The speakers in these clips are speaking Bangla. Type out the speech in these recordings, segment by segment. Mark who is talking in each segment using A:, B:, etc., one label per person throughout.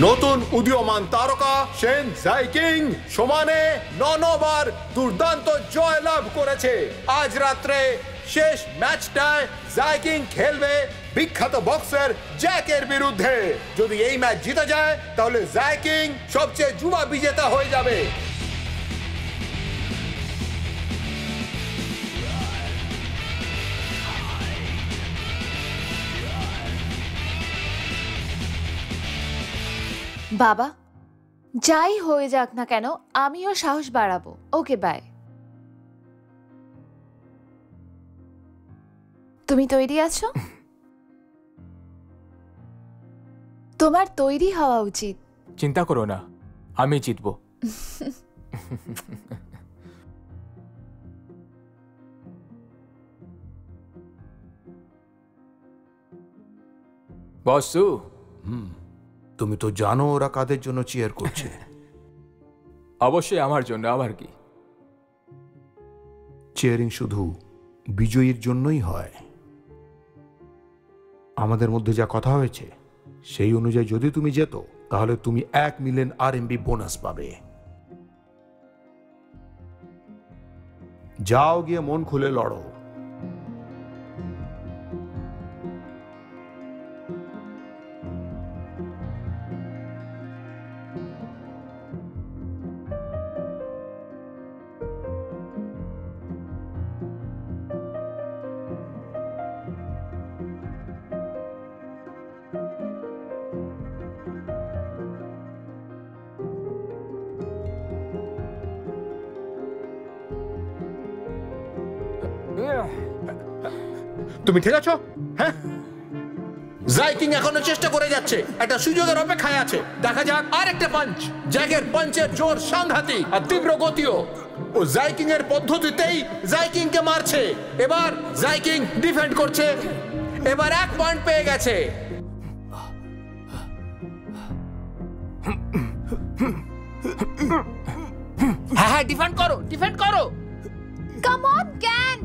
A: নতুন উদীয়মান তারকা শেন জাইকিং সমানে 9বার দুর্দান্ত জয় লাভ করেছে। আজ রাত্রে শেষ ম্যাচটায় জাইকিং খেলবে বিখ্যাত বক্সার জ্যাকের বিরুদ্ধে। যদি এই ম্যাচ জিতে যায় তাহলে জাইকিং সবচেয়ে যুবা বিজেতা হয়ে যাবে।
B: বাবা, যাই হয়ে যাক না কেন আমিও সাহস বাড়াবো। ওকে, বাই। তুমি তৈরি আছো? তোমার তৈরি হওয়া উচিত।
C: চিন্তা করো না, আমি জিতবো। বসু,
A: তুমি তো জানো ওরা কাদের জন্য চিয়ার করছে।
C: অবশ্যই আমার জন্য। আবার কি?
A: চিয়ারিং শুধু বিজয়ীর জন্যই হয়। আমাদের মধ্যে যা কথা হয়েছে সেই অনুযায়ী যদি তুমি যেত তাহলে তুমি 1 মিলিয়ন RMB বোনাস পাবে। যাও গিয়ে মন খুলে লড়ো। তুমি ঠিক আছো? হ্যাঁ, জাইকিং এখনো চেষ্টা করে যাচ্ছে, একটা সুযোগের অপেক্ষায় আছে। দেখা যাক আর একটা পাঞ্চ। জ্যাকের পাঞ্চের জোর সাংঘাতিক আর তীব্র গতিও। ও জাইকিং এর পদ্ধতিতেই জাইকিং কে মারছে। এবার জাইকিং ডিফেন্ড করছে। এবার 1 পয়েন্ট পেয়ে গেছে।
C: হ্যাঁ হ্যাঁ, ডিফেন্ড করো, ডিফেন্ড করো।
B: কাম অন ক্যান।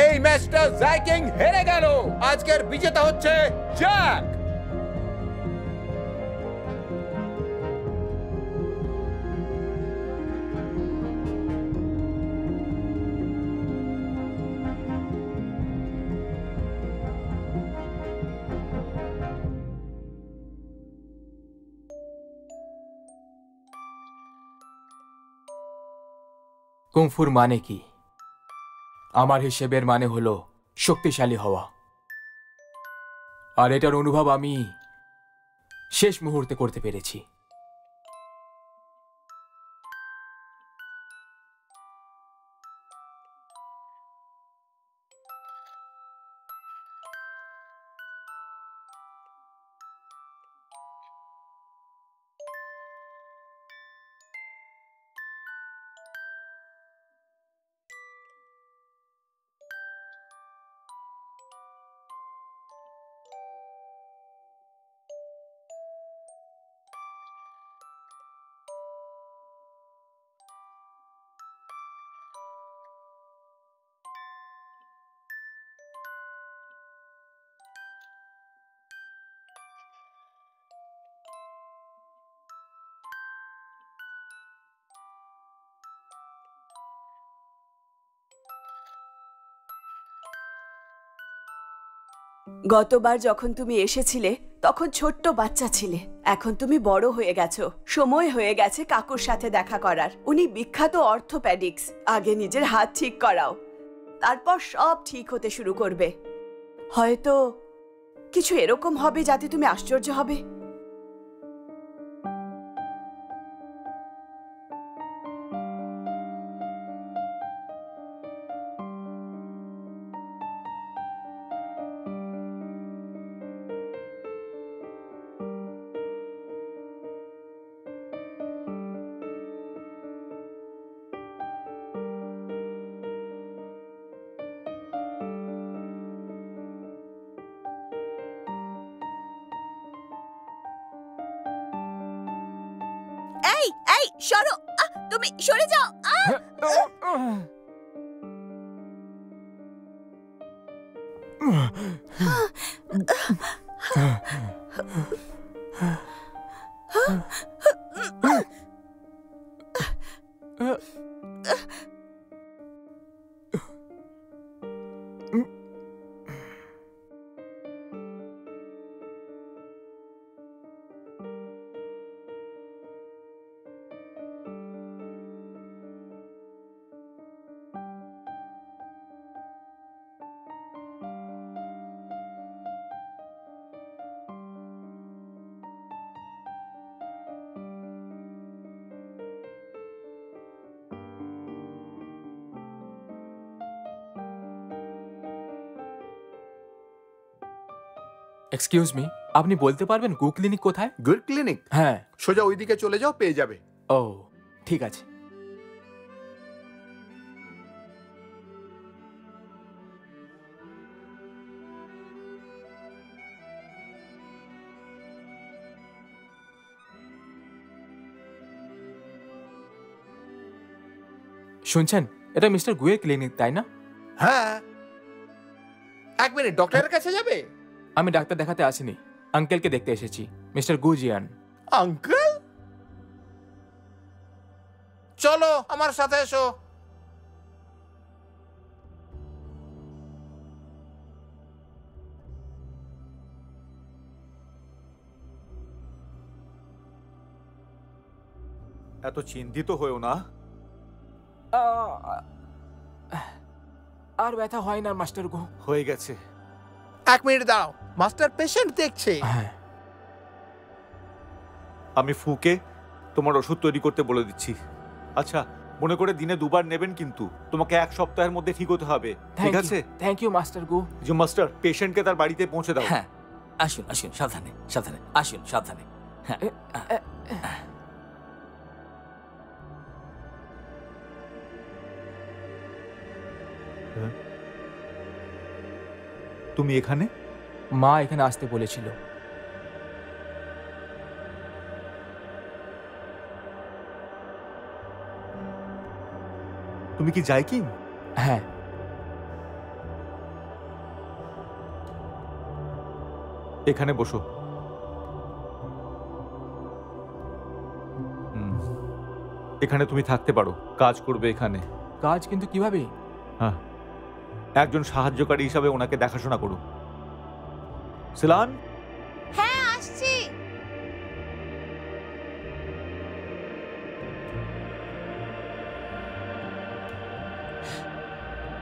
A: এই ম্যাচটা জাইকিং হেরে গেল। আজকের বিজেতা হচ্ছে জ্যাক।
C: কুংফুর মানে কি? আমার হিসেবের মানে হলো শক্তিশালী হওয়া। আর এটার অনুভব আমি শেষ মুহূর্তে করতে পেরেছি।
D: গতবার যখন তুমি এসেছিলে তখন ছোট্ট বাচ্চা ছিলে, এখন তুমি বড় হয়ে গেছো। সময় হয়ে গেছে কাকুর সাথে দেখা করার। উনি বিখ্যাত অর্থোপেডিক্স। আগে নিজের হাত ঠিক করাও, তারপর সব ঠিক হতে শুরু করবে। হয়তো কিছু এরকম হবে যাতে তুমি আশ্চর্য হবে। এই এই সরো, তুমি সরে যাও।
C: এক্সকিউজ মি, আপনি বলতে পারবেন গু ক্লিনিক কোথায়?
A: Good clinic?
C: হ্যাঁ।
A: সোজা ওইদিকে চলে যাও, পেয়ে যাবে।
C: ও ঠিক আছে। শুনছেন, এটা মিস্টার গুয়ের ক্লিনিক তাই না?
A: হ্যাঁ। এক মিনিট, ডক্টরের কাছে যাবে?
C: আমি ডাক্তার দেখাতে আসিনি, আঙ্কেলকে দেখতে এসেছি, মিস্টার গুজিয়ান।
A: আঙ্কেল? চলো আমার সাথে এসো।
E: এত চিন্তিত হয়েও না।
C: আর ব্যথা হয় না মাস্টার গো।
E: হয়ে গেছে।
A: এক মিনিট দাঁড়াও, মাস্টার পেশেন্ট দেখছে।
C: হ্যাঁ।
E: আমি ফুকে তোমার ওষুধ তৈরি করতে বলে দিচ্ছি। আচ্ছা, মনে করে দিনে 2 বার নেবেন, কিন্তু তোমাকে 1 সপ্তাহের মধ্যে ঠিক হতে হবে, ঠিক আছে?
C: থ্যাংক ইউ মাস্টার গো।
E: যে মাস্টার, পেশেন্টকে তার বাড়িতে পৌঁছে দাও।
F: হ্যাঁ, আসুন আসুন, সাবধানে সাবধানে, আসুন সাবধানে। হ্যাঁ।
E: তুমি এখানে?
C: মা এখানে আসতে বলেছিল।
E: তুমি কি যাই কি?
C: হ্যাঁ।
E: এখানে বসো। এখানে তুমি থাকতে পারো, কাজ করবে এখানে।
C: কাজ? কিন্তু কিভাবে?
E: হ্যাঁ, একজন সাহায্যকারী হিসাবে ওনাকে দেখাশোনা করো। সিলান?
B: হ্যাঁ, আসছি।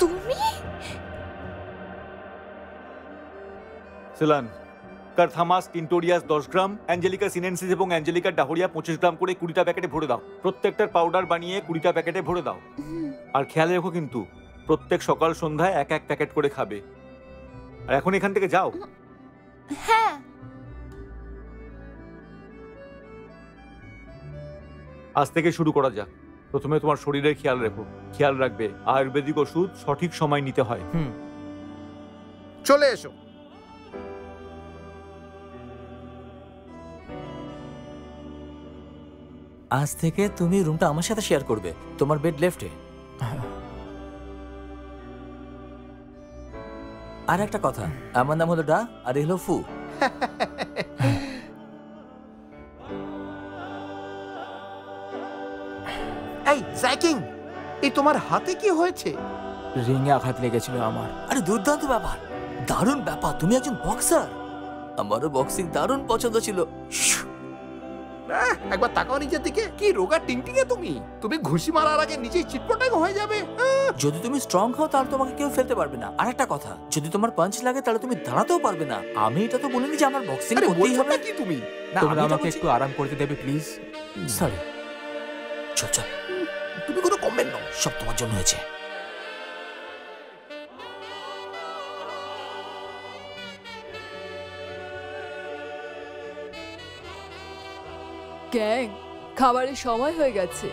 B: তুমি?
E: সিলান, কারথামাস টিন্টোরিয়াস 10 গ্রাম, অ্যাঞ্জেলিকা সিনেনসিস এবং অ্যাঞ্জেলিকা ডাহরিয়া 25 গ্রাম করে 20টা প্যাকেটে ভরে দাও। প্রত্যেকটার পাউডার বানিয়ে 20টা প্যাকেটে ভরে দাও। আর খেয়াল রেখো কিন্তু প্রত্যেক সকাল সন্ধ্যায় 1-1 প্যাকেট করে খাবে। আর এখন এখান থেকে যাও।
B: হ্যাঁ।
E: আজ থেকে শুরু করা যাক। প্রথমে তোমার শরীরের খেয়াল রেখো। খেয়াল রাখবে আয়ুর্বেদিক ওষুধ সঠিক সময় নিতে হয়।
A: চলে এসো।
F: আজ থেকে তুমি রুমটা আমার সাথে শেয়ার করবে। তোমার বেড লেফটে। আর একটা কথা, আমার নাম হলো ডা আর এ হলো ফু।
A: এই জ্যাকিং, এই তোমার হাতে কি হয়েছে?
C: রিংয়ে আঘাত লেগেছিল আমার।
F: আরে দুর্দান্ত ব্যাপার। দারুণ ব্যাপার, তুমি একজন বক্সার। আমারও বক্সিং দারুণ পছন্দ ছিল।
A: একবার তাকাও নিজের দিকে, কি রোগা টিংটিঙে তুমি। তুমি ঘুষি মারার আগে নিজেই চিটপটাং হয়ে যাবে।
F: যদি তুমি স্ট্রং হও তাহলে তোমাকে কেউ ফেলতে পারবে না। আর একটা কথা, যদি তোমার পাঞ্চ লাগে তাহলে তুমি দাঁড়াতেও পারবে না। আমি এটা তো বলিনি যে আমার বক্সিং
A: আরে
F: করতেই
A: বলছো
F: হবে।
A: কি তুমি? না,
C: তোমরা
A: আমি তো
C: আমাকে
A: বলছি-
C: একটু আরাম করতে দেবে প্লিজ?
F: সরি, চল চল,
A: তুমি কোনো কমেন্ট নাও।
F: সব তোমার জন্য হয়েছে।
G: গ্যাং, খাবারের সময় হয়ে গেছে।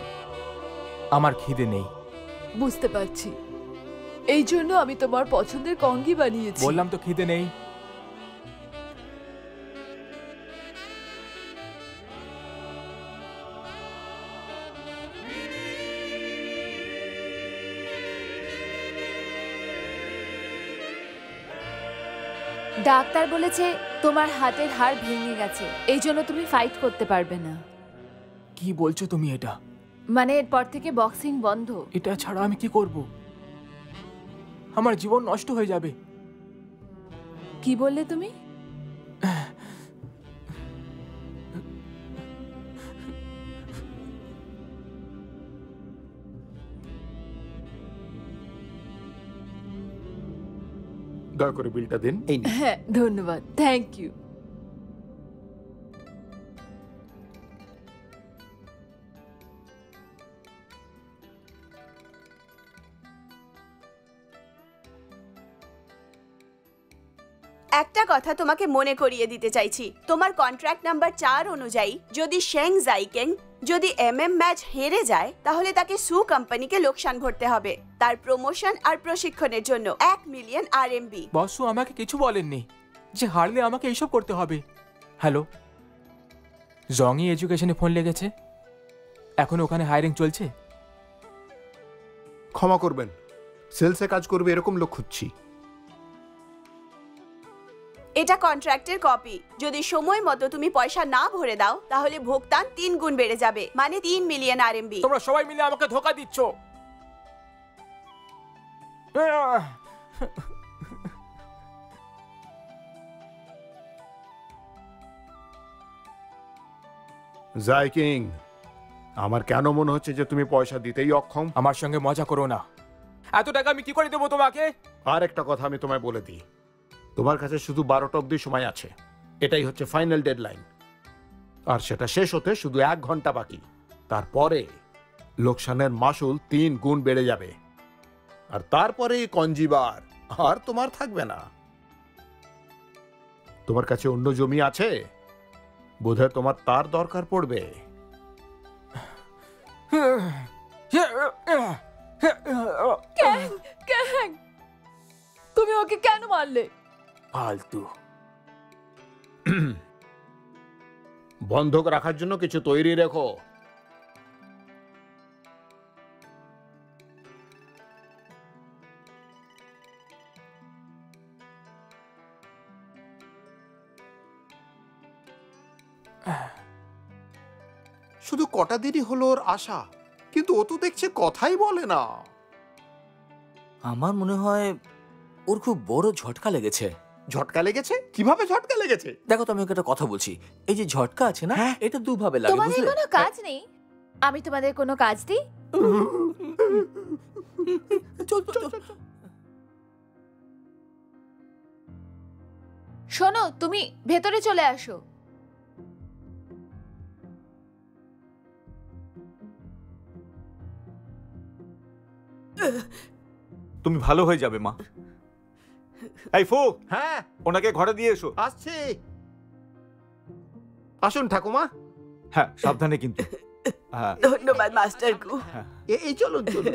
C: আমার খিদে নেই।
G: বুঝতে পারছি, এই জন্য আমি তোমার পছন্দের কঙ্গি বানিয়েছি।
C: বললাম তো খিদে নেই।
B: ডাক্তার বলেছে তোমার হাতের হাড় ভেঙে গেছে, এই জন্য তুমি ফাইট করতে পারবে না।
C: কি বলছো তুমি এটা?
B: মানে এরপর থেকে বক্সিং বন্ধ।
C: এটা ছাড়া আমি কি করব? আমার জীবন নষ্ট হয়ে যাবে।
B: কি বললে তুমি?
A: দয়া করে বিলটা দিন। এই নিন।
G: হ্যাঁ, ধন্যবাদ, থ্যাংক ইউ।
D: একটা কথা তোমাকে মনে করিয়ে দিতে চাইছি, তোমার কন্ট্রাক্ট নাম্বার 4 অনুযায়ী যদি শেং জাইকেং যদি ম্যাচ হেরে যায় তাহলে তাকে সু কোম্পানিকে লোকসান ভরতে হবে তার প্রমোশন আর প্রশিক্ষণের জন্য 1 মিলিয়ন RMB।
C: বসু আমাকে কিছু বলেননি যে হারলে আমাকে এইসব করতে হবে। হ্যালো, জংই এডুকেশনে ফোন লেগেছে। এখন ওখানে হায়ারিং চলছে।
A: ক্ষমা করবেন, সেলসে কাজ করবে এরকম লোক খুঁজছি।
D: এটা কন্ট্রাক্টের কপি। যদি সময় মতো তুমি পয়সা না ভরে দাও তাহলে ভোগতান 3 গুণ বেড়ে যাবে, মানে 3 মিলিয়ন RMB।
C: তোমরা সবাই মিলে আমাকে ধোকা দিচ্ছ।
A: জাইকিং, আমার কেন মনে হচ্ছে যে তুমি পয়সা দিতেই অক্ষম।
C: আমার সঙ্গে মজা করো না। এত টাকা আমি কি করে দেবো তোমাকে?
A: আর একটা কথা আমি তোমায় বলে দিই, তোমার কাছে শুধু 12টা অবধি সময় আছে। এটাই হচ্ছে ফাইনাল ডেডলাইন, আর সেটা শেষ হতে শুধু 1 ঘন্টা বাকি। তারপরে লোকসানের মাসুল 3 গুণ বেড়ে যাবে, আর তারপরে কঞ্জিবার আর তোমার থাকবে না। তোমার কাছে অন্য জমি আছে, বোধহয় তোমার তার দরকার পড়বে।
G: গ্যাং, তুমি ওকে কেন মারলে?
C: ফালতু।
A: বন্ধক রাখার জন্য কিছু তৈরি রেখো। শুধু কটা দেরি হলো ওর আশা, কিন্তু ও তো দেখছে কথাই বলে না।
F: আমার মনে হয় ওর খুব বড় ঝটকা লেগেছে।
A: ঝটকা লেগেছে? কিভাবে ঝটকা লেগেছে?
F: দেখো, তো আমি ওকে একটা কথা বলছি। এই যে ঝটকা আছে না, এটা দুভাবে লাগে,
B: তোমাদের
F: বুঝলে?
B: কোনো কাজ নেই, আমি তোমাদের কোনো কাজ দিই?
F: চল চল চল।
B: শোনো, তুমি ভেতরে চলে আসো।
E: তুমি ভালো হয়ে যাবে মা। এই ফু,
A: হ্যাঁ,
E: ওনাকে ঘরে দিয়ে এসো।
A: আসছি। আসুন ঠাকুমা।
E: হ্যাঁ, সাবধানে কিন্তু। হ্যাঁ,
D: ধন্যবাদ মাস্টারকু।
A: এই চলুন চলুন।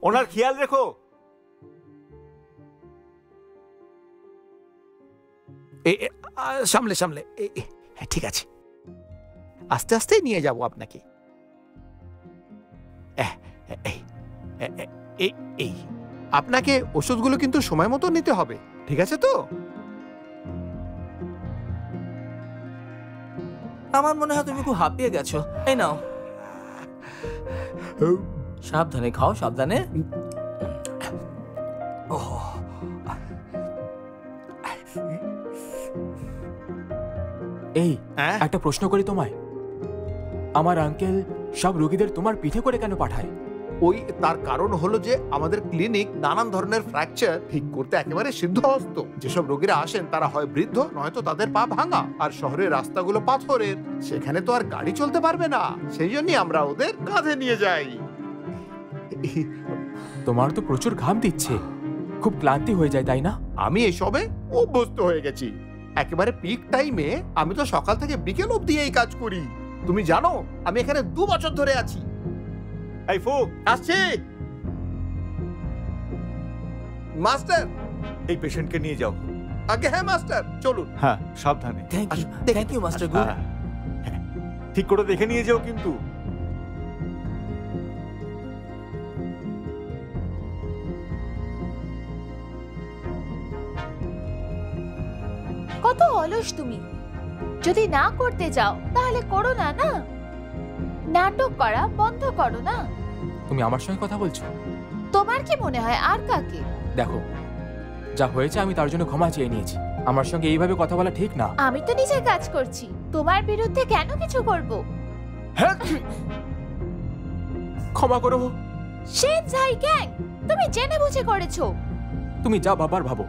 E: ওনার খেয়াল রেখো।
A: সামলে সামলে। হ্যাঁ, ঠিক আছে, আস্তে আস্তে নিয়ে যাব আপনাকে। এই আপনাকে ওষুধগুলো কিন্তু সময় মতো নিতে হবে, ঠিক আছে তো?
F: আমার মনে হয় তুমি খুব হাঁপিয়ে গেছো। এই নাও, সাবধানে খাও, সাবধানে।
C: এই
A: হ্যাঁ?
C: একটা প্রশ্ন করি তোমায়, আমার আঙ্কেল সব রোগীদের তোমার পিঠে করে কেন পাঠায়?
A: ওই তার কারণ হলো যে আমাদের ক্লিনিক নানান ধরনের ফ্র্যাকচার ঠিক করতে একেবারে সিদ্ধহস্ত। যেসব রোগীরা আসেন তারা হয় বৃদ্ধ নয়তো তাদের পা ভাঙা, আর শহরের রাস্তাগুলো পাথরের, সেখানে তো আর গাড়ি চলতে পারবে না। সেই জন্যই আমরা ওদের কাঁধে নিয়ে যাই।
C: তোমার তো প্রচুর ঘাম দিচ্ছে, খুব ক্লান্তি হয়ে যায় তাই না?
A: আমি এসবে অভ্যস্ত হয়ে গেছি। একেবারে পিক টাইমে আমি তো সকাল থেকে বিকেল অবধি এই কাজ করি। তুমি জানো আমি এখানে 2 বছর ধরে আছি।
E: এই ফু,
A: আসছি মাস্টার।
E: এই পেশেন্টকে নিয়ে যাও।
A: আগে হ্যাঁ মাস্টার, চলুন।
E: হ্যাঁ, সাবধানে।
F: থ্যাংক ইউ মাস্টার গু।
E: হ্যাঁ, ঠিক করে দেখে নিয়ে যাও কিন্তু।
B: কত অলস তুমি! যদি না করতে যাও তাহলে করো না। না, নাটক করা বন্ধ করো না।
C: তুমি আমার সঙ্গে কথা বলছো?
B: তোমার কি মনে হয় আর কাকে?
C: দেখো, যা হয়েছে আমি তার জন্য ক্ষমা চেয়ে নিয়েছি। আমার সঙ্গে এইভাবে কথা বলা ঠিক না।
B: আমি তো নিজের কাজ করছি, তোমার বিরুদ্ধে কেন কিছু করব?
C: হ্যাঁ, ক্ষমা করো।
B: সেনঝাই গ্যাং, তুমি জেনে বুঝে করেছো।
C: তুমি যা বাবার ভাবো।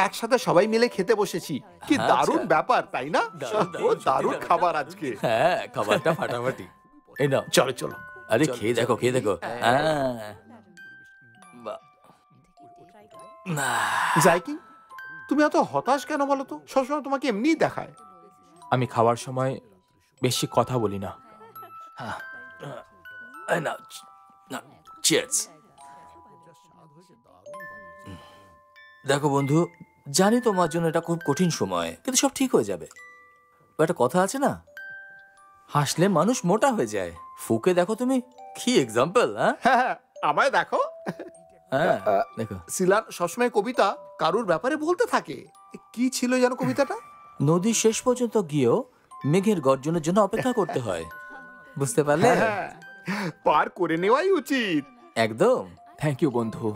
A: একসাথে সবাই মিলে খেতে বসেছি। কি
F: আচ্ছা।
A: দারুণ ব্যাপার, তাই না? ও দারুণ খাবার আজকে।
F: হ্যাঁ, খাবারটা ফাটাফাটি। এই নাও।
A: চলো চলো।
F: আরে খেয়ে দেখো, খেয়ে দেখো। বাহ।
A: জাইকি, তুমি এত হতাশ কেন বলো তো? সবসময় তোমাকে এমনিই দেখায়।
C: আমি খাওয়ার সময় বেশি কথা বলি না।
F: চিয়ার্স। দেখো বন্ধু, জানি তোমার জন্য এটা খুব কঠিন সময়, কিন্তু সব ঠিক হয়ে যাবে। একটা কথা আছে না, হাসলে মানুষ মোটা হয়ে যায়। ফুকে দেখো তুমি, কি এক্সাম্পল।
A: হ্যাঁ, আমায় দেখো।
F: হ্যাঁ, দেখো।
A: সিলান সবসময় কবিতা কারুর ব্যাপারে বলতে থাকে। কি ছিল যেন কবিতাটা?
F: নদী শেষ পর্যন্ত গিয়েও মেঘের গর্জনের জন্য অপেক্ষা করতে হয়। বুঝতে পারলে?
A: হ্যাঁ, পার করে নেওয়াই উচিত।
F: একদম।
C: থ্যাংক ইউ বন্ধু।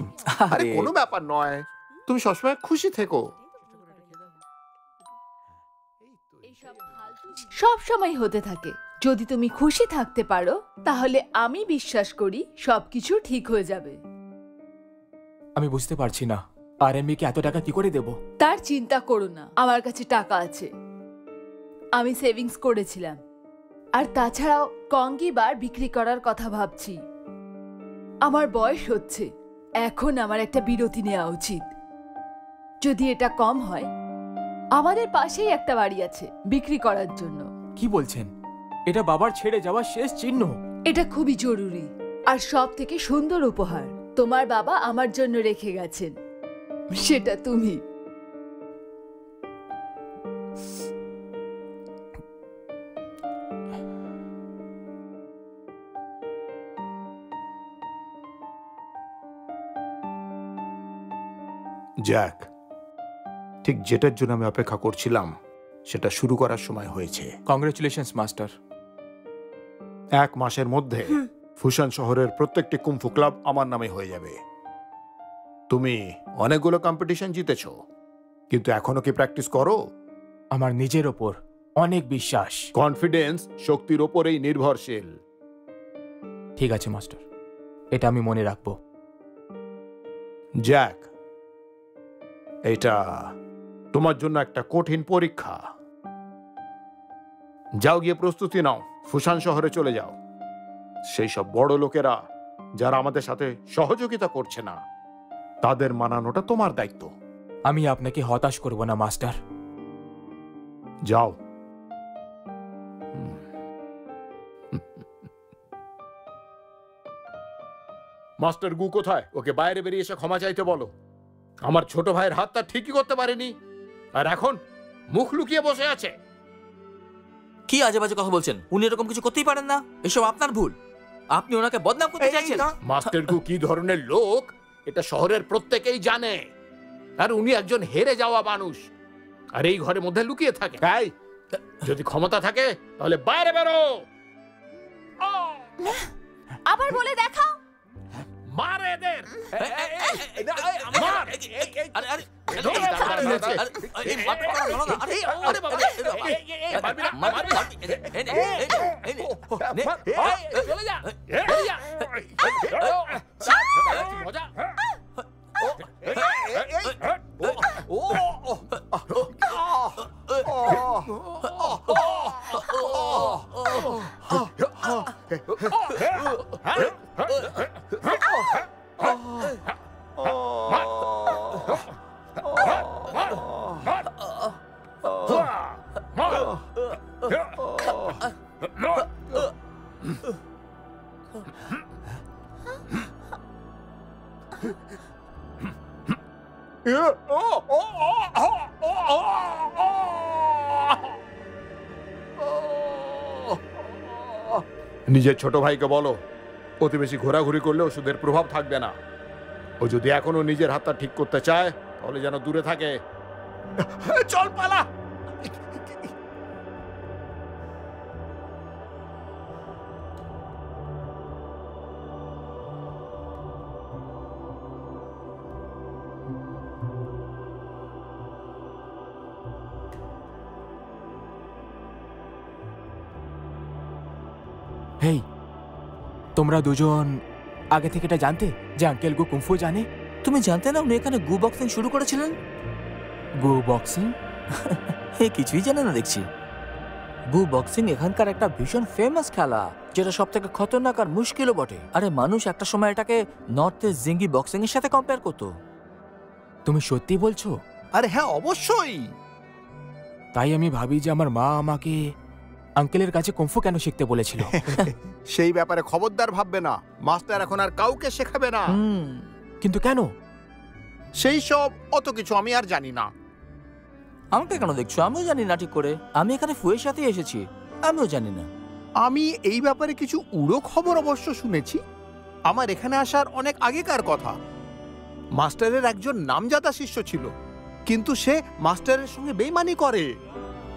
A: আরে কোনো ব্যাপার নয়, তুমি সবসময় খুশি থেকো।
G: সব সময় হতে থাকে। যদি তুমি খুশি থাকতে পারো তাহলে আমি বিশ্বাস করি সবকিছু ঠিক হয়ে যাবে।
C: আমি বুঝতে পারছি না আরএমবি কে এত টাকা কি করে দেব।
G: তার চিন্তা করো না, আমার কাছে টাকা আছে। আমি সেভিংস করেছিলাম, আর তাছাড়াও কঙ্গি বার বিক্রি করার কথা ভাবছি। আমার বয়স হচ্ছে, এখন আমার একটা বিরতি নেওয়া উচিত। যদি এটা কম হয়, আমাদের পাশেই একটা বাড়ি আছে বিক্রি করার জন্য।
C: কি বলছেন? এটা বাবার ছেড়ে যাওয়া শেষ চিহ্ন।
G: এটা খুবই জরুরি আর সব থেকে সুন্দর উপহার তোমার বাবা আমার জন্য রেখে গেছেন, সেটা তুমি।
A: জ্যাক, ঠিক যেটার জন্য আমি অপেক্ষা করছিলাম সেটা শুরু করার সময় হয়েছে।
C: Congratulations master.
A: 1 মাসের মধ্যে ফুশান শহরের প্রত্যেকটি কুম্ফু ক্লাব আমার নামে হয়ে যাবে। তুমি অনেকগুলো কম্পিটিশন জিতেছো, কিন্তু এখনো কি প্র্যাকটিস করো?
C: আমার নিজের ওপর অনেক বিশ্বাস।
A: কনফিডেন্স শক্তির ওপরেই নির্ভরশীল।
C: ঠিক আছে মাস্টার, এটা আমি মনে রাখবো।
A: জ্যাক, এটা তোমার জন্য একটা কঠিন পরীক্ষা। যাও, গিয়ে প্রস্তুতি নাও, ফুশান শহরে চলে যাও। সেই সব বড় লোকেরা যারা আমাদের সাথে সহযোগিতা করছে না তাদের মানানোটা তোমার দায়িত্ব।
C: আমি আপনাকে হতাশ করব না মাস্টার।
A: যাও। মাস্টার গু কোথায়? ওকে বাইরে বেরিয়ে এসে ক্ষমা চাইতে বলো। আমার ছোট ভাইয়ের হাতটা ঠিকই করতে পারেনি, আর এখন মুখ লুকিয়ে বসে আছে।
F: কি আজে বাজে কথা বলছেন? উনি এরকম কিছু করতেই পারেন না। এসব আপনার ভুল। আপনি ওনাকে বদনাম করতে চাইছেন।
A: মাস্টার গু কি ধরনের লোক এটা শহরের প্রত্যেকেই জানে, আর উনি একজন হেরে যাওয়া মানুষ, আর এই ঘরের মধ্যে লুকিয়ে থাকে। তাই যদি ক্ষমতা থাকে তাহলে বাইরে বেরো।
B: আবার বলে দেখাও।
A: মার এদের। নিজের ছোট ভাইকে বলো অতি বেশি ঘোরাঘুরি করলে ওষুধের প্রভাব থাকবে না। ও যদি এখনো নিজের হাতটা ঠিক করতে চায় তাহলে যেন দূরে থাকে। চল পালা।
C: হেই, তোমরা দুজন আগে থেকে এটা জানতে যে আঙ্কেল গু কুংফু জানে?
F: তুমি জানতে না উনি এখানে গু বক্সিং শুরু করেছিলেন?
C: গু বক্সিং?
F: এ কিছুই জানে না দেখছি। গু বক্সিং এখানকার একটা ভীষণ ফেমাস খেলা, যেটা সব থেকে খতরনাক আর মুশকিলও বটে। আরে মানুষ একটা সময় এটাকে নর্থে জিঙ্গি বক্সিং এর সাথে কম্পেয়ার করতো।
C: তুমি সত্যি বলছো?
H: আরে হ্যাঁ, অবশ্যই।
C: তাই আমি ভাবি যে আমার মা আমাকে আঙ্কেলের কাছে কুংফু কেন শিখতে বলেছিল।
H: সেই ব্যাপারে খবরদার ভাববে না। মাস্টার এখন আর কাউকে শেখাবে না।
C: কিন্তু কেন?
H: সেই সব অত কিছু আমি আর জানি না।
F: আমাকে কেন দেখছো? আমিও জানি না ঠিক করে। আমি এখানে ফুয়ের সাথে এসেছি, আমিও জানি না।
H: আমি এই ব্যাপারে কিছু উড়ো খবর অবশ্য শুনেছি। আমার এখানে আসার অনেক আগেকার কথা। মাস্টারের একজন নামজাদা শিষ্য ছিল, কিন্তু সে মাস্টারের সঙ্গে বেইমানি করে।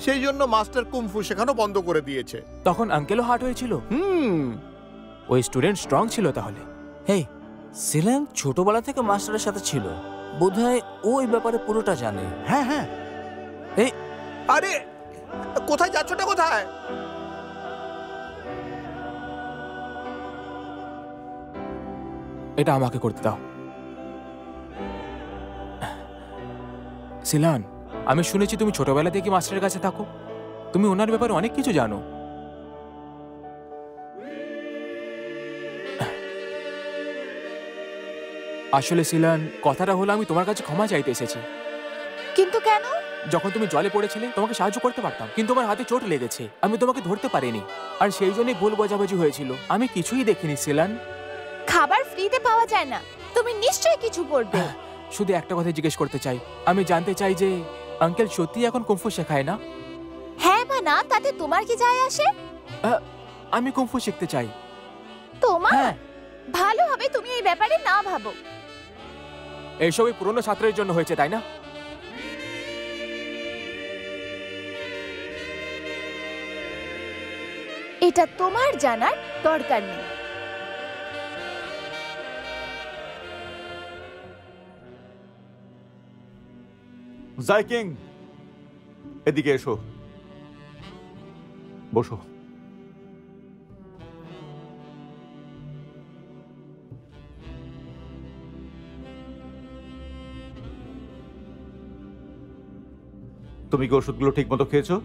H: সেই জন্য মাস্টার কুংফু শেখানো বন্ধ করে দিয়েছে।
C: তখন আঙ্কেলও হার্ট হয়েছিল। ওই স্টুডেন্ট স্ট্রং ছিল তাহলে।
F: হেই, সিলাম ছোটবেলা থেকে মাস্টারের সাথে ছিল, বোধহয় ও এই ব্যাপারে পুরোটা জানে।
H: হ্যাঁ হ্যাঁ।
F: এই
H: আরে কোথায় যাচ্ছটা? কোথায়?
C: এটা আমাকে করতে দাও। সিলান, আমি শুনেছি তুমি ছোটবেলা থেকে মাস্টারের কাছে থাকো। তুমি ওনার ব্যাপারে অনেক কিছু জানো। আসলে সিলান, কথাটা হলো আমি তোমার কাছে ক্ষমা চাইতে এসেছি।
B: কিন্তু কেন?
C: যখন তুমি জলে পড়েছিলে তোমাকে সাহায্য করতে পারতাম, কিন্তু আমার হাতে চোট লেগেছে, আমি তোমাকে ধরতে পারিনি, আর সেই জন্যই ভুল বোঝাবুঝি হয়েছিল। আমি কিছুই দেখিনি সিলান।
B: খাবার ফ্রিতে পাওয়া যায় না, তুমি নিশ্চয়ই কিছু করবে।
C: শুধু একটা কথা জিজ্ঞেস করতে চাই। আমি জানতে চাই যে আঙ্কেল সত্যি এখন কুংফু শেখায় না?
B: হ্যাঁ বা না, তাতে তোমার কি যায় আসে?
C: আমি কুংফু শিখতে চাই।
B: তোমার
C: হ্যাঁ।
B: ভালো হবে তুমি এই ব্যাপারে না ভাবো।
C: এইসবই পুরনো ছাত্রের জন্য হয়েছে, তাই না?
B: এটা তোমার জানার দরকার নেই।
E: জাইকিং, এদিকে এসো, বসো। তুমি কি ওষুধগুলো ঠিক মতো খেয়েছো?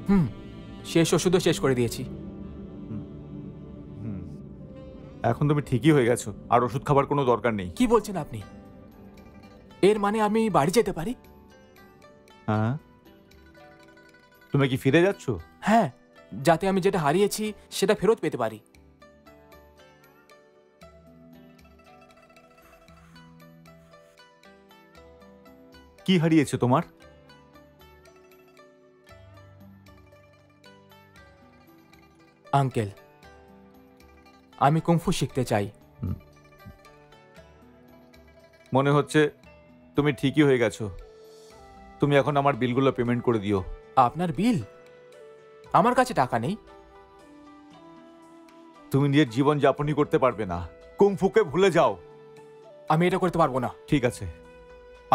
C: শেষ ওষুধও শেষ করে দিয়েছি।
E: এখন তুমি ঠিকই হয়ে গেছো, আর ওষুধ খাবার কোনো দরকার নেই।
C: কি বলছেন আপনি? এর মানে আমি বাড়ি যেতে পারি?
E: হ্যাঁ, তুমি কি ফিরে যাচ্ছ?
C: হ্যাঁ, যাতে আমি যেটা হারিয়েছি সেটা ফেরত পেতে পারি।
E: কি হারিয়েছে তোমার?
C: আঙ্কেল, আমি কুংফু শিখতে চাই।
E: মনে হচ্ছে তুমি ঠিকই হয়ে গেছো। তুমি এখন আমার বিলগুলো পেমেন্ট করে দিও।
C: আপনার বিল? আমার কাছে টাকা নেই।
E: তুমি নিজের জীবন যাপনই করতে পারবে না, কুংফুকে ভুলে যাও।
C: আমি এটা করতে পারবো না।
E: ঠিক আছে,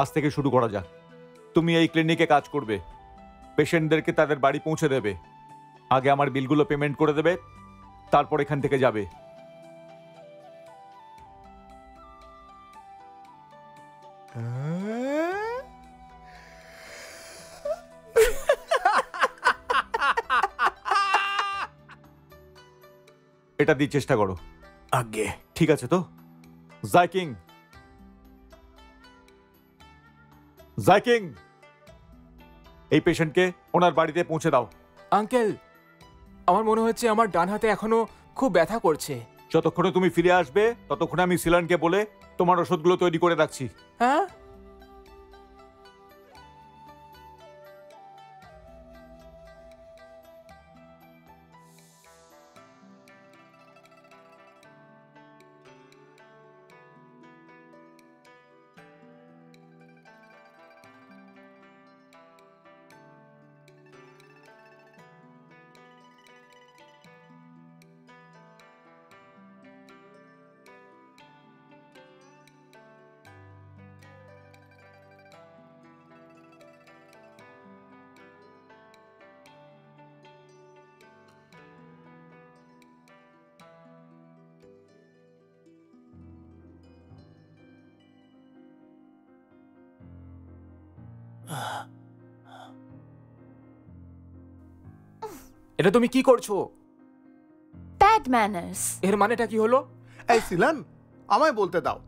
E: আজ থেকে শুরু করা যাক। তুমি এই ক্লিনিকে কাজ করবে, পেশেন্টদেরকে তাদের বাড়ি পৌঁছে দেবে। আগে আমার বিলগুলো পেমেন্ট করে দেবে, তারপর এখান থেকে যাবে। এটা দিয়ে চেষ্টা করো।
H: আগে
E: ঠিক আছে তো? জাইকিং, জাইকিং, এই পেশেন্টকে ওনার বাড়িতে পৌঁছে দাও।
C: আঙ্কেল, আমার মনে হচ্ছে আমার ডান হাতে এখনো খুব ব্যথা করছে।
E: যতক্ষণে তুমি ফিরে আসবে ততক্ষণে আমি সিলানকে বলে তোমার ওষুধগুলো তৈরি করে রাখছি।
C: হ্যাঁ, এটা তুমি কি করছো?
B: Bad manners.
C: এর মানেটা কি হলো?
H: এই সিলান, আমায় বলতে দাও।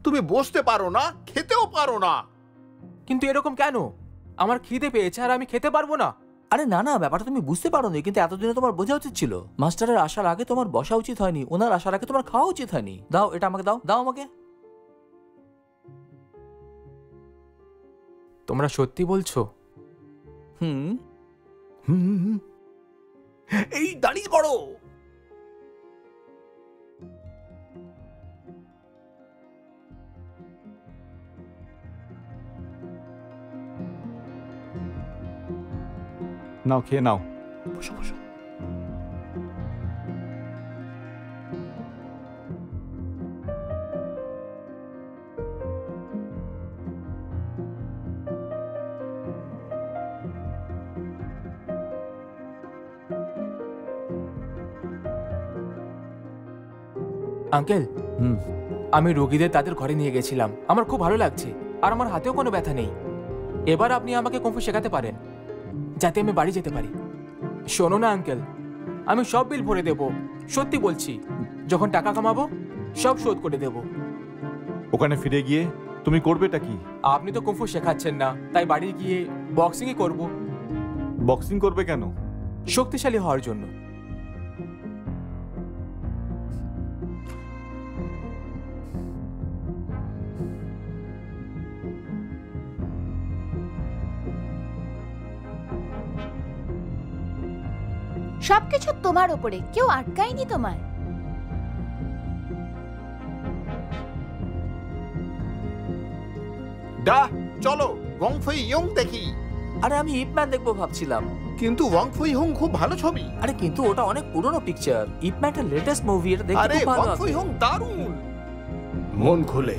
H: তুমি বসতে পারো না, খেতেও পারো না।
C: কিন্তু এরকম কেন? আমার খিদে পেয়েছে আর আমি খেতে পারবো না?
F: আরে না না, ব্যাপারটা তুমি বুঝতে পারো নি, কিন্তু এতদিনে তোমার বোঝা উচিত ছিল। মাস্টারের আসার আগে তোমার বসা উচিত হয়নি, ওনার আসার আগে তোমার খাওয়া উচিত হয়নি। দাও এটা আমাকে, দাও দাও আমাকে।
C: তোমরা সত্যি বলছো?
F: হুম,
H: এই দাঁড়িয়ে পড়ো।
E: নাও, খেয়ে নাও।
H: বসো বসো।
C: আঙ্কেল, আমি রোগীদের তাদের ঘরে নিয়ে গেছিলাম। আমার খুব ভালো লাগছে আর আমার হাতেও কোনো ব্যথা নেই। এবার আপনি আমাকে কুংফু শেখাতে পারেন যাতে আমি বাড়ি যেতে পারি। শোনো না আঙ্কেল, আমি সব বিল ভরে দেব, সত্যি বলছি। যখন টাকা কামাবো সব শোধ করে দেব।
E: ওখানে ফিরে গিয়ে তুমি করবেটা কি?
C: আপনি তো কুংফু শেখাচ্ছেন না, তাই বাড়ি গিয়ে বক্সিংই করব।
E: বক্সিং করবে কেন?
C: শক্তিশালী হওয়ার জন্য।
B: সবকিছু তোমার উপরে, কেউ আটকায়নি তোমায়।
H: ডা, চলো ওয়াং ফুই ইয়ং দেখি।
F: আরে আমি ইপম্যান দেখবো ভাবছিলাম।
H: কিন্তু ওয়াং ফুই হোং খুব ভালো ছবি।
F: আরে কিন্তু ওটা অনেক পুরনো পিকচার। ইপম্যানের লেটেস্ট মুভি, এটা দেখতে
H: আরে
F: খুব ভালো
H: ওয়াং ফুই
F: আছে।
H: হোং দারুণ। মন খুলে।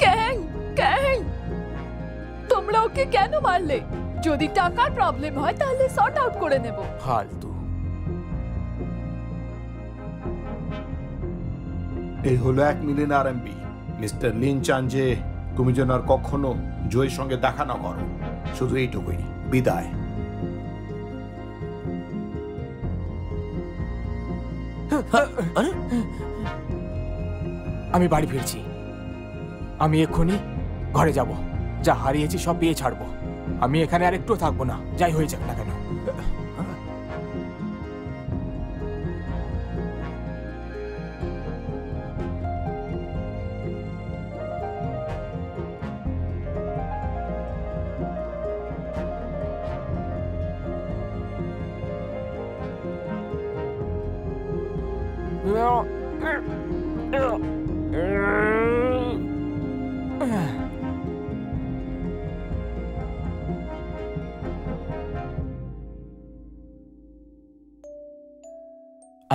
G: ক্যাং, ক্যাং, তোমরা ওকে কেন মারলে? যদি টাকার প্রবলেম হয় তাহলে সর্ট আউট করে নেব।
C: ফালতু।
H: এই হলো 1 মিলিয়ন RMB। মিস্টার লিন চান যে তুমি যেন আর কখনো জয়ের সঙ্গে দেখা না করো, শুধু এইটুকুই। বিদায়।
F: আরে
C: আমি বাড়ি ফিরছি। আমি এক্ষুনি ঘরে যাব, যা হারিয়েছি সব পেয়ে ছাড়বো। আমি এখানে আর একটু থাকবো না, যাই হয়ে যাক না কেন।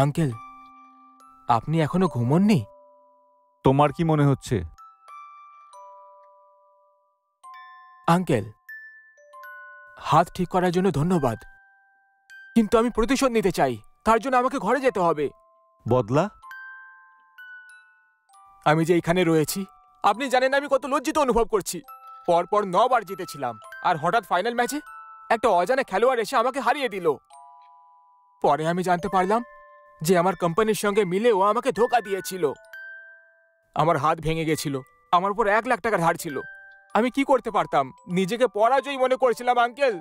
C: আঙ্কেল, আপনি এখনো ঘুমোননি?
E: তোমার কি মনে হচ্ছে?
C: আঙ্কেল, হাত ঠিক করার জন্য ধন্যবাদ, কিন্তু আমি প্রতিশোধ নিতে চাই। তার জন্য আমাকে ঘরে যেতে হবে।
E: বদলা?
C: আমি যে এখানে রয়েছি, আপনি জানেন আমি কত লজ্জিত অনুভব করছি। পরপর 9 বার জিতেছিলাম, আর হঠাৎ ফাইনাল ম্যাচে একটা অজানা খেলোয়াড় এসে আমাকে হারিয়ে দিল। পরে আমি জানতে পারলাম যে আমার কোম্পানির সঙ্গে মিলে ও আমাকে ধোঁকা দিয়েছিল। আমার হাত ভেঙে গেছিল, আমার উপর 1 লাখ টাকার ধার ছিল। আমি কি করতে পারতাম? নিজেকে পরাজয়ী মনে করেছিলাম আঙ্কেল।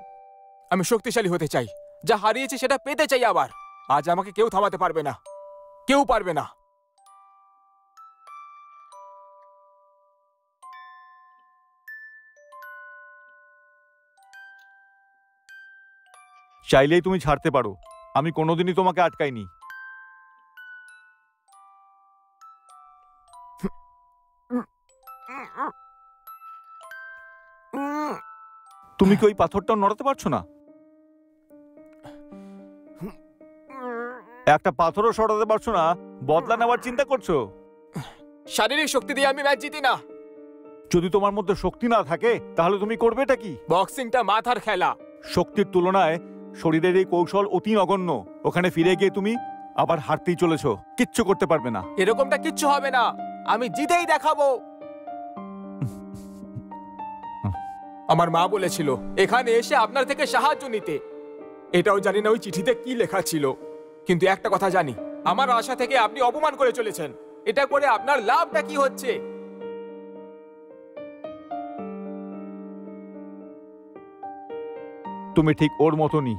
C: আমি শক্তিশালী হতে চাই, যা হারিয়েছি সেটা পেতে চাই আবার। আজ আমাকে কেউ থামাতে পারবে না, কেউ পারবে না।
E: চাইলেই তুমি ছাড়তে পারো, আমি কোনোদিনই তোমাকে আটকাইনি। তুমি কি ওই পাথরটাও নড়াতে পারছো না? একটা পাথরও সরাতে পারছো না, বদলা নেওয়ার চিন্তা করছো?
C: শারীরিক শক্তি দিয়ে আমি ম্যাচ জিতি না।
E: যদি তোমার মধ্যে শক্তি না থাকে তাহলে তুমি করবেটা কি?
C: বক্সিংটা মাথার খেলা।
E: শক্তির তুলনায় শরীরের এই কৌশল অতি নগণ্য। ওখানে ফিরে গিয়ে তুমি আবার হারতেই চলেছো, কিচ্ছু করতে পারবে না।
C: এরকমটা কিচ্ছু হবে না, আমি জিতেই দেখাবো। আমার মা বলেছিল এখানে এসে আপনার থেকে সাহায্য নিতে। এটাও জানি না ওই চিঠিতে কি লেখা ছিল, কিন্তু একটা কথা জানি, আমার আশা থেকে আপনি অপমান করে চলেছেন। এটা করে আপনার লাভটা কি হচ্ছে?
E: তুমি ঠিক ওর মতনই।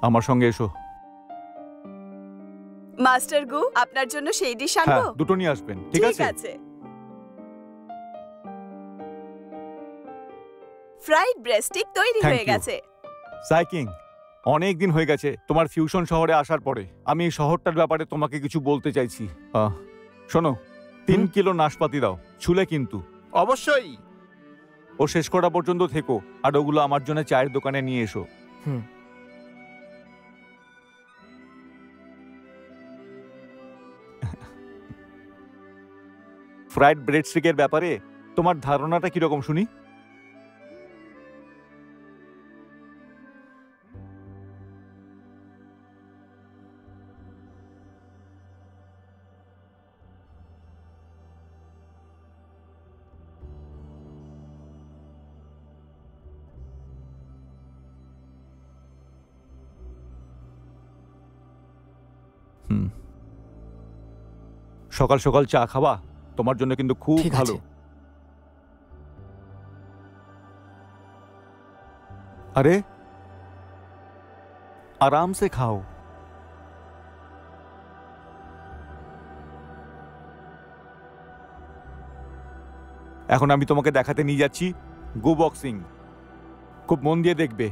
E: আমার সঙ্গে এসো।
D: মাস্টার গু, আপনার জন্য সেই ডিশ
E: হ্যাঁ,
D: আনবো?
E: দুটো নিয়ে আসবেন, ঠিক আছে?
D: ফ্রাইড ব্রেস্ট স্টিক তৈরি
E: Thank
D: হয়ে
E: you.
D: গেছে।
E: সাইকিং, অনেক দিন হয়ে গেছে তোমার ফিউশন শহরে আসার পরে। আমি এই শহরটার ব্যাপারে তোমাকে কিছু বলতে চাইছি। শোনো, 3 কিলো নাশপাতি দাও, ছুলে কিন্তু।
H: অবশ্যই।
E: ও শেষ করা পর্যন্ত থেকো, আর ওগুলো আমার জন্য চায়ের দোকানে নিয়ে এসো। ফ্রাইড ব্রেড স্টিকের ব্যাপারে তোমার ধারণাটা কিরকম শুনি? সকাল সকাল চা খাওয়া তোমার জন্য কিন্তু খুব ভালো। আরে আরাম সে খাও। এখন আমি তোমাকে দেখাতে নিয়ে যাচ্ছি গো বক্সিং। খুব মন দিয়ে দেখবে।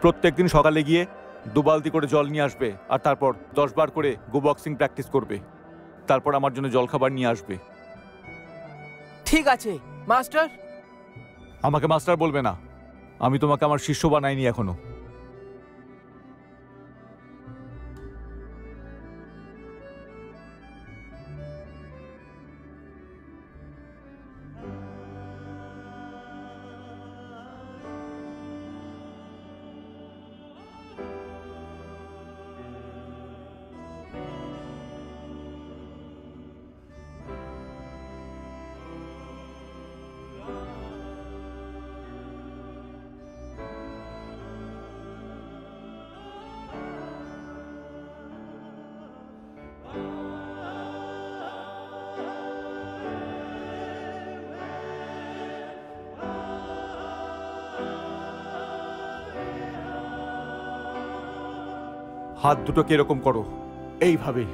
E: প্রত্যেকদিন সকালে গিয়ে 2 বালতি করে জল নিয়ে আসবে, আর তারপর 10 বার করে গো বক্সিং প্র্যাকটিস করবে। তারপর আমার জন্য জলখাবার নিয়ে আসবে।
C: ঠিক আছে মাস্টার।
E: আমাকে মাস্টার বলবে না, আমি তোমাকে আমার শিষ্য বানাইনি এখনো। হাত দুটোকে এরকম করো, এইভাবে।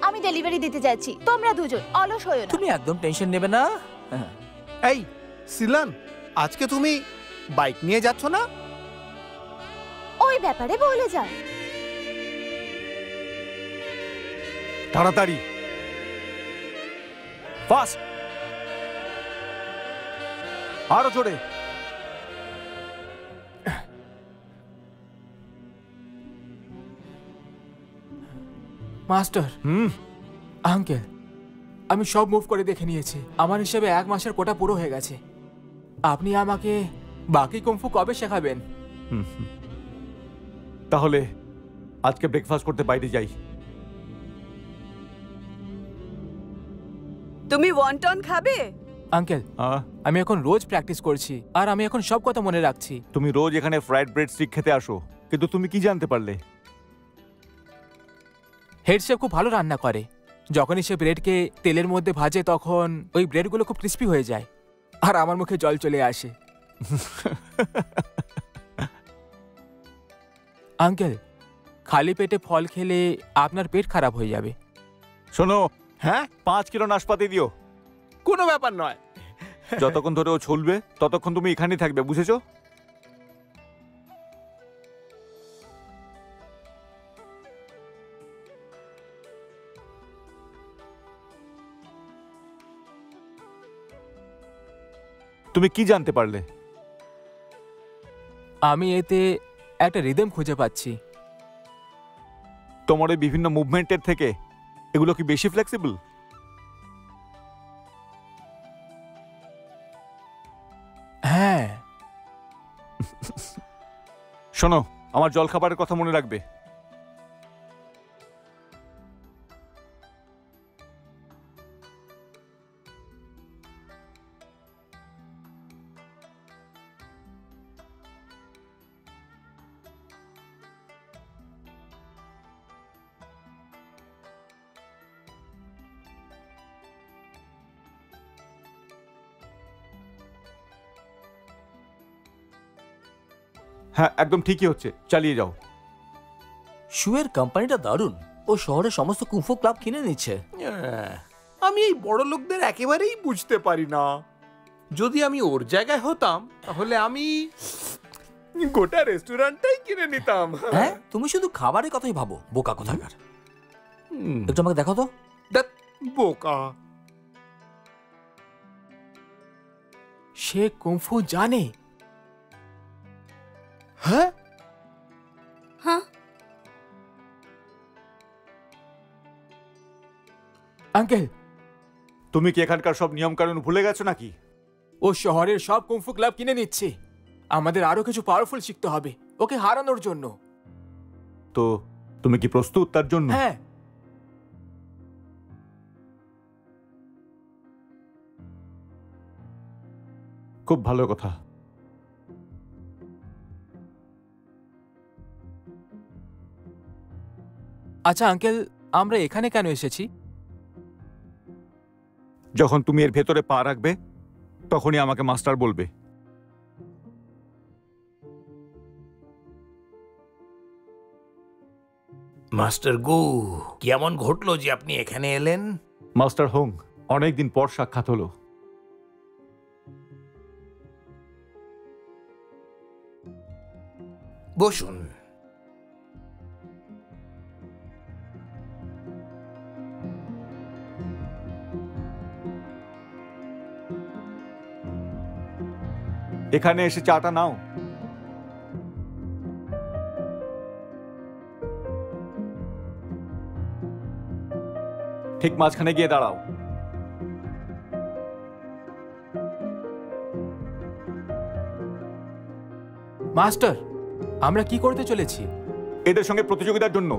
B: আমি ডেলিভারি দিতে যাচ্ছি, তোমরা দুজন অলস হয়ো না।
F: তুমি একদম টেনশন নেবে না।
H: এই সিলান, আজকে তুমি বাইক নিয়ে যাচ্ছ না?
B: ওই ব্যাপারে বলে যাও।
E: তাড়াতাড়ি, ফাস্ট, আরো জোরে।
C: মাস্টার। আঙ্কেল, আমি সব মুভ করে দেখে নিয়েছি। আমার হিসেবে 1 মাসের কোটা পুরো হয়ে গেছে। আপনি আমাকে বাকি কুংফু কবে শেখাবেন?
E: তাহলে আজকে ব্রেকফাস্ট করতে বাইরে যাই।
D: তুমি ওয়ান্টন খাবে?
C: আঙ্কেল, আমি এখন রোজ প্র্যাকটিস করছি, আর আমি এখন সব কথা মনে রাখছি।
E: তুমি রোজ এখানে ফ্রাইড ব্রেড স্টিক খেতে আসো, কিন্তু তুমি কি জানতে পারলে?
C: হেড শেফ খুব ভালো রান্না করে। যখনই সে ব্রেডকে তেলের মধ্যে ভাজে তখন ওই ব্রেডগুলো খুব ক্রিস্পি হয়ে যায়, আর আমার মুখে জল চলে আসে। আঙ্কেল, খালি পেটে ফল খেলে আপনার পেট খারাপ হয়ে যাবে।
E: শোনো,
H: হ্যাঁ,
E: 5 কিলো নাশপাতি দিও।
H: কোনো ব্যাপার নয়।
E: যতক্ষণ ধরে ও চলবে ততক্ষণ তুমি এখানেই থাকবে, বুঝেছো? তুমি কি জানতে পারলে?
C: আমি এতে একটা রিদম খুঁজে পাচ্ছি।
E: তোমার এই বিভিন্ন মুভমেন্টের থেকে এগুলো কি বেশি ফ্লেক্সিবল?
C: হ্যাঁ।
E: শোনো, আমার জলখাবারের কথা মনে রাখবে। হ্যাঁ, একদম ঠিকই হচ্ছে, চালিয়ে যাও।
F: শুয়ের কোম্পানিটা দারুণ। ও শহরের সমস্ত কুংফু ক্লাব কিনে নিচ্ছে।
H: আমি এই বড় লোকদের একেবারেই বুঝতে পারি না। যদি আমি ওর জায়গায় হতাম তাহলে আমি গোটা রেস্টুরেন্টটাই কিনে নিতাম।
F: হ্যাঁ, তুমি শুধু খাবারের কথাই ভাবো, বোকা কোথাকার। একটু আমাকে দেখো তো।
H: ধ্যাৎ, বোকা।
C: সে কুংফু জানে।
H: হ্যাঁ,
B: হ্যাঁ,
C: আঙ্কেল,
E: তুমি কি এখানকার সব নিয়ম কানুন ভুলে গেছো নাকি?
C: ও শহরের সব কুংফু ক্লাব কিনে নিচ্ছে। আমাদের আরো কিছু পাওয়ারফুল শিখতে হবে ওকে হারানোর জন্য।
E: তো তুমি কি প্রস্তুত তার জন্য?
C: হ্যাঁ।
E: খুব ভালো কথা।
C: আচ্ছা আঙ্কেল, আমরা এখানে কেন এসেছি?
E: যখন তুমি এর ভেতরে পা রাখবে তখনই আমাকে মাস্টার বলবে।
I: মাস্টার গু, কেমন ঘটলো যে আপনি এখানে এলেন?
E: মাস্টার হোং, অনেকদিন পর সাক্ষাৎ হলো।
I: বসুন।
E: এখানে এসে চাটা নাও। ঠিক মাঝখানে গিয়ে দাঁড়াও।
C: মাস্টার, আমরা কি করতে চলেছি?
E: এদের সঙ্গে প্রতিযোগিতার জন্য।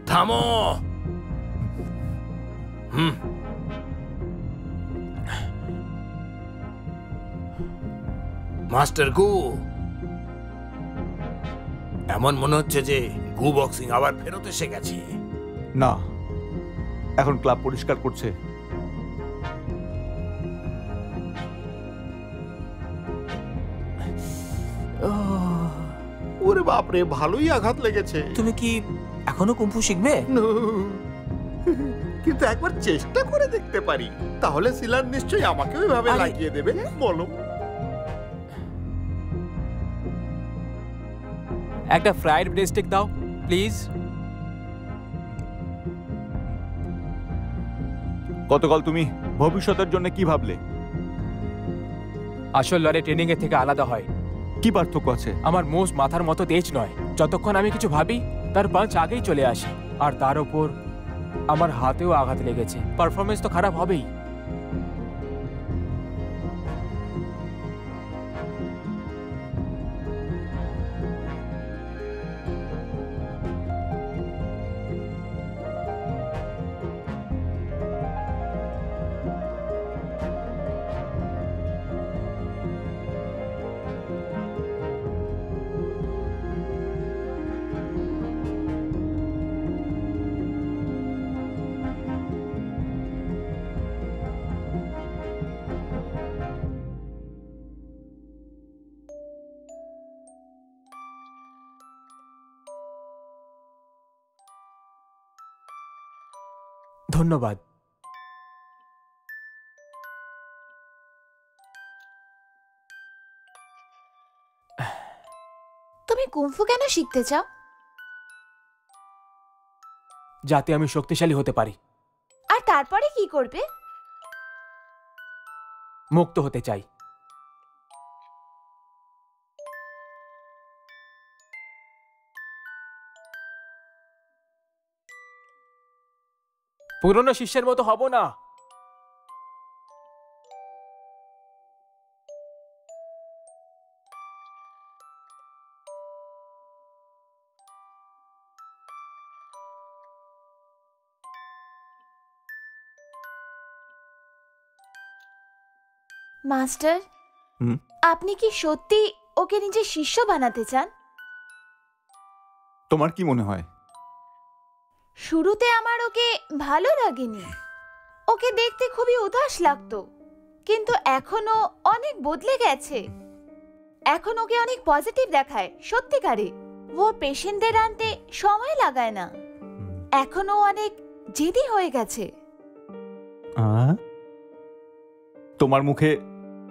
I: থামো। মাস্টার গু, এমন মনে হচ্ছে যে গু বক্সিং আবার ফেরত এসে গেছে।
E: না, এখন ক্লাব পরিষ্কার করছে।
H: ওরে বাপরে, ভালোই আঘাত লেগেছে।
F: তুমি কি এখনো কুম্ফু শিখবে?
H: কিন্তু একবার চেষ্টা করে দেখতে পারি, তাহলে সিলান নিশ্চয়ই আমাকেও এভাবে লাগিয়ে দেবে। বলো।
C: একটা ফ্রাইড ব্রেড স্টিক দাও প্লিজ।
E: গতকাল তুমি ভবিষ্যতের জন্য কি ভাবলে?
C: আসল লড়াই ট্রেনিং এর থেকে আলাদা হয়।
E: কি পার্থক্য আছে?
C: আমার মোষ মাথার মতো তেজ নয়। যতক্ষণ আমি কিছু ভাবি তার পাঁচ আগেই চলে আসে। আর তার উপর আমার হাতেও আঘাত লেগেছে। পারফরমেন্স তো খারাপ হবেই। ধন্যবাদ।
B: তুমি কুংফু কেন শিখতে চাও?
C: যাতে আমি শক্তিশালী হতে পারি।
B: আর তারপরে কি করবে?
C: মুক্ত হতে চাই। পুরনো শিষ্যের মতো হব না।
B: মাস্টার, আপনি কি সত্যি ওকে নিজের শিষ্য বানাতে চান?
E: তোমার কি মনে হয়?
B: শুরুতে আমার ওকে ভালো লাগেনি। ওকে দেখতে খুবই উদাস লাগতো, কিন্তু এখনো অনেক বদলে গেছে। এখন ওকে অনেক পজিটিভ দেখায়। সত্যিকারে ও পেশেন্টদের আনতে সময় লাগায় না। এখনো অনেক জেদি হয়ে গেছে।
E: তোমার মুখে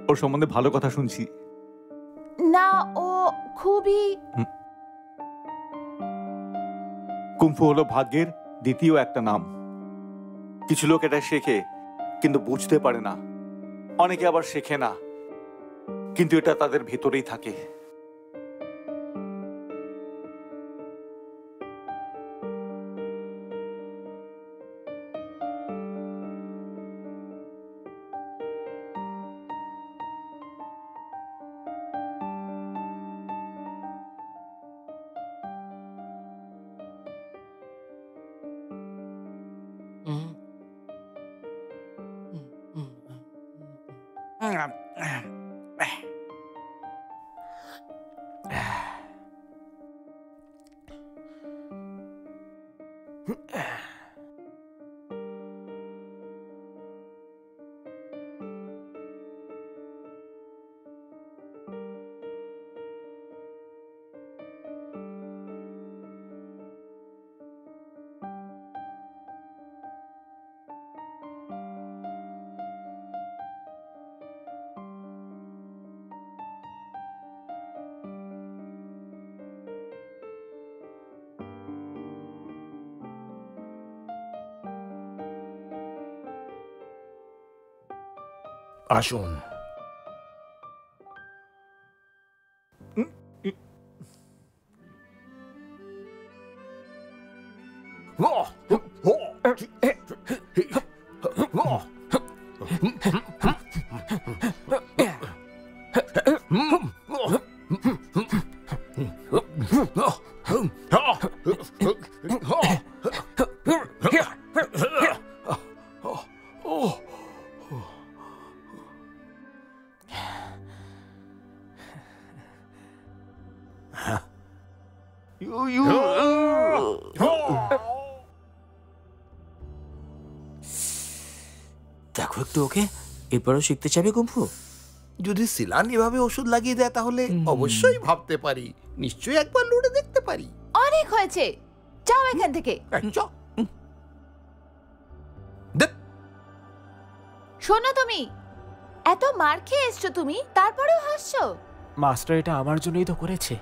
E: ওর সম্বন্ধে ভালো কথা শুনছি।
B: না, ও খুবই...
E: কুম্ফু হলো ভাগ্যের দ্বিতীয় একটা নাম। কিছু লোক এটা শেখে কিন্তু বুঝতে পারে না, অনেকে আবার শেখে না কিন্তু এটা তাদের ভেতরেই থাকে।
I: আসুন।
F: দেখো একটু ওকে, এরপরও শিখতে চাবি কুম্ফু?
H: যদি সিলান এভাবে ওষুধ লাগিয়ে দেয় তাহলে অবশ্যই ভাবতে পারি, নিশ্চয়ই একবার লড়ে দেখতে পারি।
B: অনেক হয়েছে, যাও এখান থেকে। শোনো, তুমি এত মার খেয়ে এসছো, তুমি তারপরেও হাসছো।
C: মাস্টার এটা আমার জন্যই তো করেছে।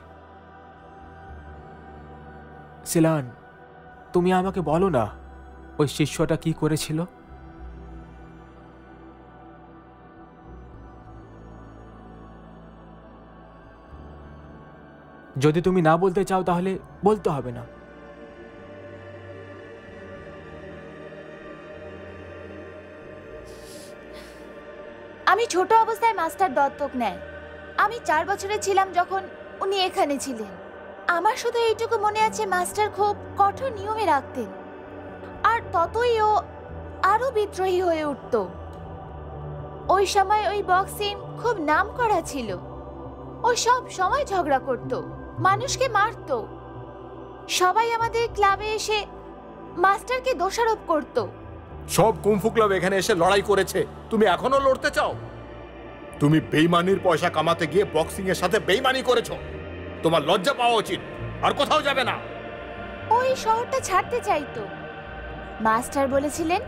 C: সিলান, তুমি আমাকে বলো না ওই শিষ্যটা কি করেছিল? যদি তুমি না বলতে চাও তাহলে বলতে হবে না।
B: আমি ছোট অবস্থায় মাস্টার দত্তক নেয়। আমি 4 বছরের ছিলাম যখন উনি এখানে ছিলেন। আমার শুধু এইটুকু মনে আছে, মাস্টার খুব কঠোর নিয়মে রাখতেন, আর ততই ও আরো বিদ্রোহী হয়ে উঠত। ওই সময় ওই বক্সিং খুব নাম করা ছিল। ও সব সময় ঝগড়া করত, মানুষকে মারত। সবাই আমাদের ক্লাবে এসে মাস্টারকে দোষারোপ করত।
A: সব কুম্ফু ক্লাব এখানে এসে লড়াই করেছে, তুমি এখনো লড়তে চাও? তুমি বেইমানির পয়সা কামাতে গিয়ে বক্সিং এর সাথে বেইমানি করেছো। তোমার লজ্জা পাওয়া উচিত। আর কোথাও যাবে না।
B: ওই শহরটা ছাড়তে চাইতো। মাস্টার বলেছিলেন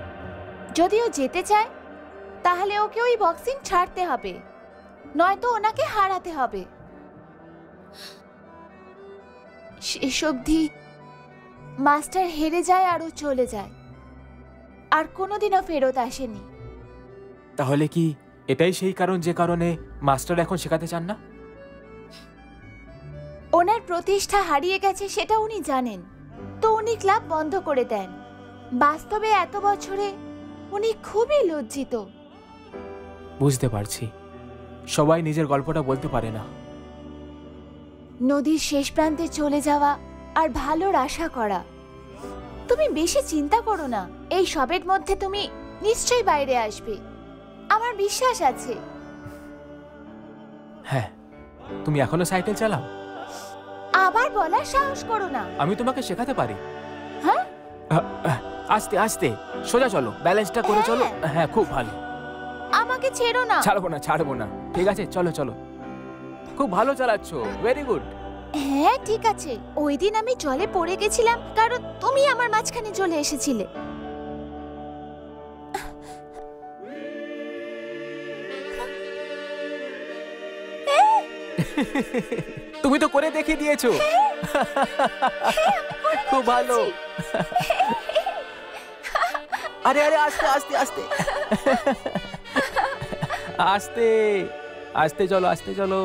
B: যদি ও যেতে চায় তাহলে ওকে ওই বক্সিং ছাড়তে হবে, নয়তো ওনাকে হারাতে হবে। শেষ অবধি মাস্টার হেরে যায় আর ও চলে যায়, আর কোনোদিনও ফেরত আসেনি।
C: তাহলে কি এটাই সেই কারণ যে কারণে মাস্টার এখন শেখাতে চান না?
B: ওনার প্রতিষ্ঠা হারিয়ে গেছে সেটা উনি জানেন, তো উনি ক্লাব বন্ধ করে দেন। বাস্তবে এত বছরে উনি খুবই লজ্জিত।
C: বুঝতে পারছি, সবাই নিজের গল্পটা বলতে পারে না।
B: নদীর শেষ প্রান্তে চলে যাওয়া আর ভালোর আশা করা। তুমি বেশি চিন্তা করো না, এই সবের মধ্যে তুমি নিশ্চয়ই বাইরে আসবে, আমার বিশ্বাস আছে।
C: হ্যাঁ, তুমি এখনো সাইকেল চালাও?
B: আবার বলার সাহস করো না।
C: আমি তোমাকে শেখাতে পারি।
B: হ্যাঁ,
C: আস্তে আস্তে সোজা চলো, ব্যালেন্সটা করে চলো। হ্যাঁ, খুব ভালো।
B: আমাকে ছেড়ো না।
C: ছাড়বো না। ঠিক আছে, চলো চলো। খুব ভালো চালাচ্ছো, ভেরি গুড।
B: হ্যাঁ ঠিক আছে, ওই দিন আমি জলে পড়ে গেছিলাম কারণ তুমি আমার মাঝখানে চলে এসেছিলে।
C: তুমি তো করে দেখিয়ে দিয়েছো। খুব ভালো। আরে আস্তে আস্তে আস্তে আস্তে। আস্তে চলো, আস্তে চলো।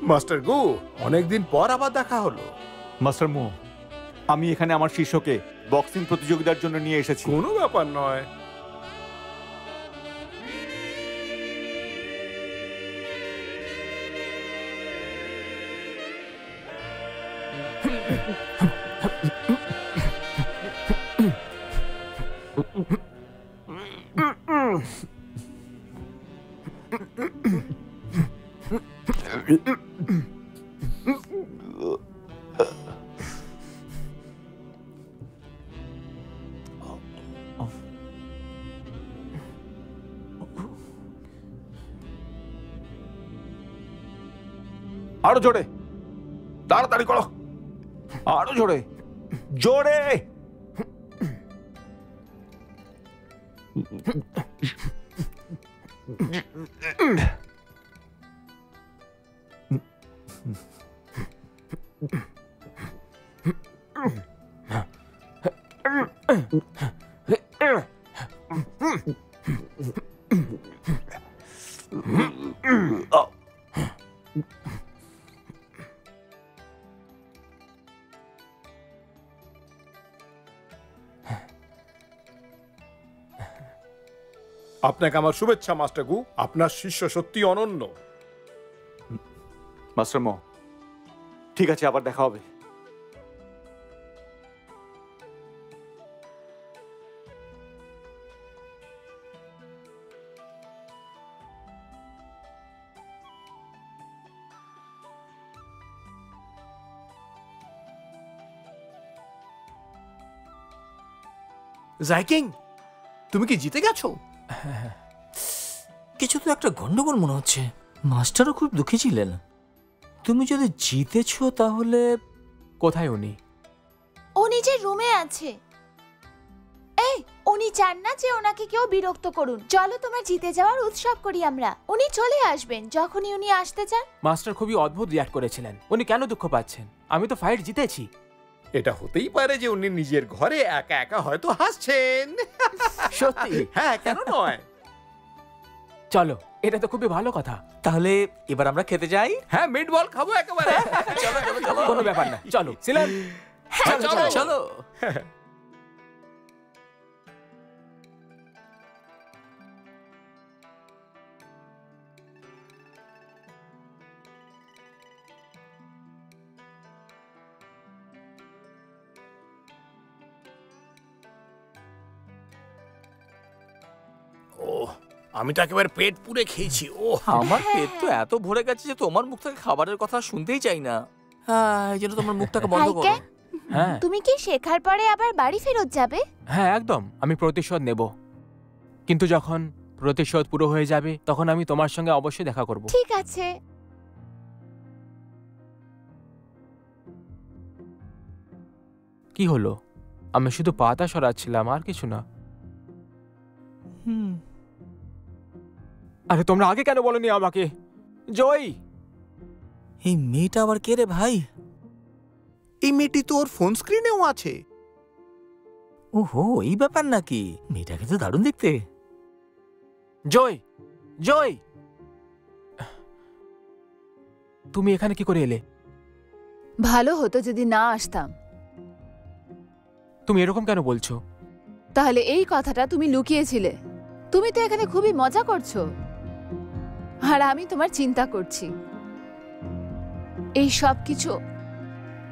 H: মাস্টার গু, অনেকদিন পর আবার দেখা হলো।
E: মাস্টার মো, আমি এখানে আমার শিষ্যকে বক্সিং প্রতিযোগিতার জন্য নিয়ে এসেছি।
H: কোনো ব্যাপার নয়।
E: আরো জোরে, তাড়াতাড়ি করো, আরো জোরে, জোরে।
H: আপনাকে আমার শুভেচ্ছা মাস্টার গু, আপনার শিষ্য সত্যি অনন্য।
E: মাস্টার মো, ঠিক আছে, আবার দেখা হবে।
H: জাইকিং, তুমি কি জিতে গেছো?
F: কিছু তো একটা গন্ডগোল মনে হচ্ছে। মাস্টারও খুব দুঃখী ছিলেন। তুমি যদি জিতেছো তাহলে
C: কোথায় উনি?
B: ও নিজের রুমে আছে। এই, উনি চান না যে ওনাকে কেউ বিরক্ত করুন। চলো তোমার জিতে যাওয়ার উৎসব করি আমরা। উনি চলে আসবেন যখনই উনি আসতে চান।
C: মাস্টার খুবই অদ্ভুত রিয়াক্ট করেছিলেন। উনি কেন দুঃখ পাচ্ছেন? আমি তো ফাইট জিতেছি।
H: এটা হতেই পারে যে উনি নিজের ঘরে একা একা হয়তো হাসছেন।
C: সত্যি?
H: হ্যাঁ, কেন নয়।
C: চলো, এটা তো খুবই ভালো কথা।
F: তাহলে এবার আমরা খেতে যাই।
H: হ্যাঁ, মিট বল খাবো একেবারে।
F: চলো চলো চলো,
C: কোনো ব্যাপার না, চলো সিলান।
F: চলো চলো।
I: ও, আমি তো একেবারে পেট পুরে খেয়েছি। ও,
F: আমার পেট তো এত ভরে গেছে যে তোমার মুখ থেকে খাবারের কথা শুনতেই চাই না। হ্যাঁ, এই জন্য তোমার মুখটাকে বন্ধ করো।
B: হাইকে,
C: হ্যাঁ
B: তুমি কি শেখার পরে আবার বাড়ি ফেরত যাবে?
C: হ্যাঁ, একদম। আমি প্রতিশোধ নেব, কিন্তু যখন প্রতিশোধ পুরো হয়ে যাবে তখন আমি তোমার সঙ্গে অবশ্যই দেখা করব।
B: ঠিক আছে।
C: কি হলো? আমি শুধু পাতা সরাচ্ছিলাম, আর কিছু না। আরে তোমরা আগে কেন বলনি আমাকে? জয়,
F: এই মেয়েটা আবার কে রে ভাই?
H: এই মেয়েটি তো ওর ফোন স্ক্রিনেও আছে।
F: ওহো, এই ব্যাপার নাকি? মেয়েটা কিন্তু দারুণ দেখতে।
C: জয়, জয়, তুমি এখানে কি করে এলে?
G: ভালো হতো যদি না আসতাম।
C: তুমি এরকম কেন বলছো?
G: তাহলে এই কথাটা তুমি লুকিয়েছিলে। তুমি তো এখানে খুবই মজা করছো, আর আমি তোমার চিন্তা করছি। এই সব কিছু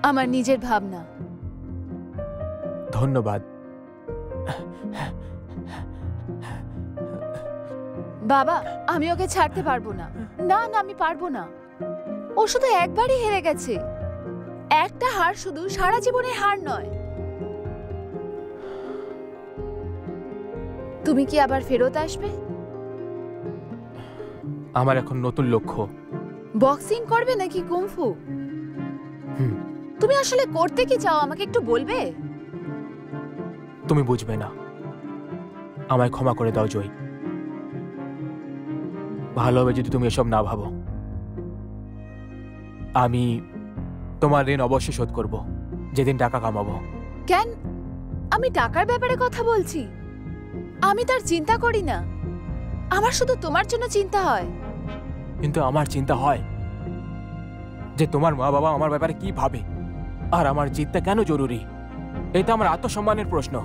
G: আমার নিজের ভাবনা।
C: ধন্যবাদ।
G: বাবা, আমি ওকে ছাড়তে পারবো না। না না, আমি পারবো না। ও শুধু একবারই হেরে গেছে। একটা হার শুধু সারা জীবনের হার নয়। তুমি কি আবার ফেরত আসবে?
C: আমার এখন নতুন লক্ষ্য।
G: বক্সিং করবে নাকি কুংফু? তুমি আসলে করতে কি চাও আমাকে একটু বলবে?
C: তুমি বুঝবে না। আমায় ক্ষমা করে দাও জয়। ভালো হবে যদি তুমি এসব না ভাবো। আমি তোমার ঋণ অবশ্যই শোধ করব যেদিন টাকা কামাবো।
G: কেন?
B: আমি টাকার ব্যাপারে কথা বলছি। আমি তার চিন্তা করি না, আমার শুধু তোমার জন্য চিন্তা হয়।
C: কিন্তু আমার চিন্তা হয় যে তোমার মা বাবা আমার ব্যাপারে কি ভাবে, আর আমার জিতটা কেন জরুরি। এটা আমার আত্মসম্মানের প্রশ্ন।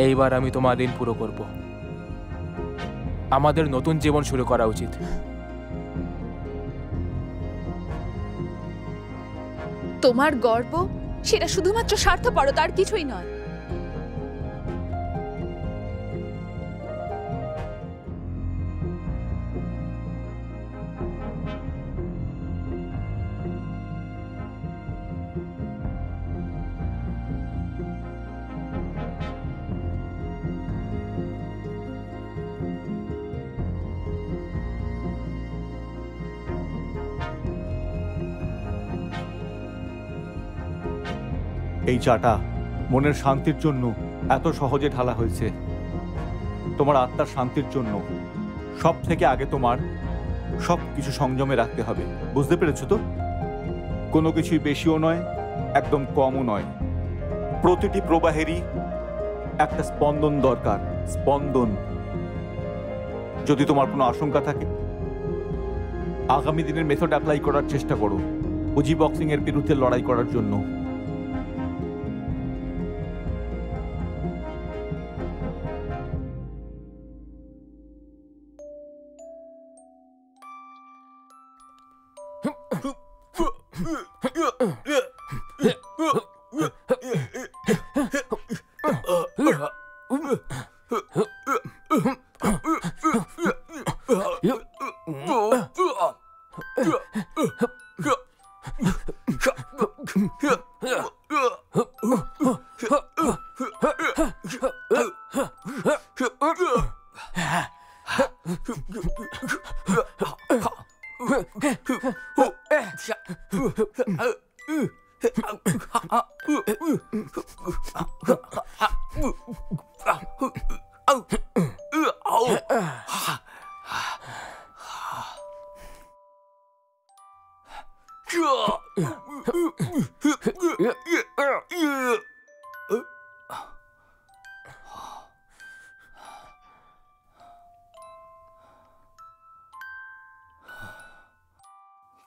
C: এইবার আমি তোমার ঋণ পুরো করব। আমাদের নতুন জীবন শুরু করা উচিত।
B: তোমার গর্ব সেটা শুধুমাত্র স্বার্থপরতা, আর কিছুই নয়।
E: এই চাটা মনের শান্তির জন্য এত সহজে ঢালা হয়েছে, তোমার আত্মার শান্তির জন্য। সব থেকে আগে তোমার সব কিছু সংযমে রাখতে হবে, বুঝতে পেরেছো তো? কোনো কিছুই বেশিও নয়, একদম কমও নয়। প্রতিটি প্রবাহেরই একটা স্পন্দন দরকার, স্পন্দন। যদি তোমার কোনো আশঙ্কা থাকে, আগামী দিনের মেথড অ্যাপ্লাই করার চেষ্টা করো উজি বক্সিং এর বিরুদ্ধে লড়াই করার জন্য।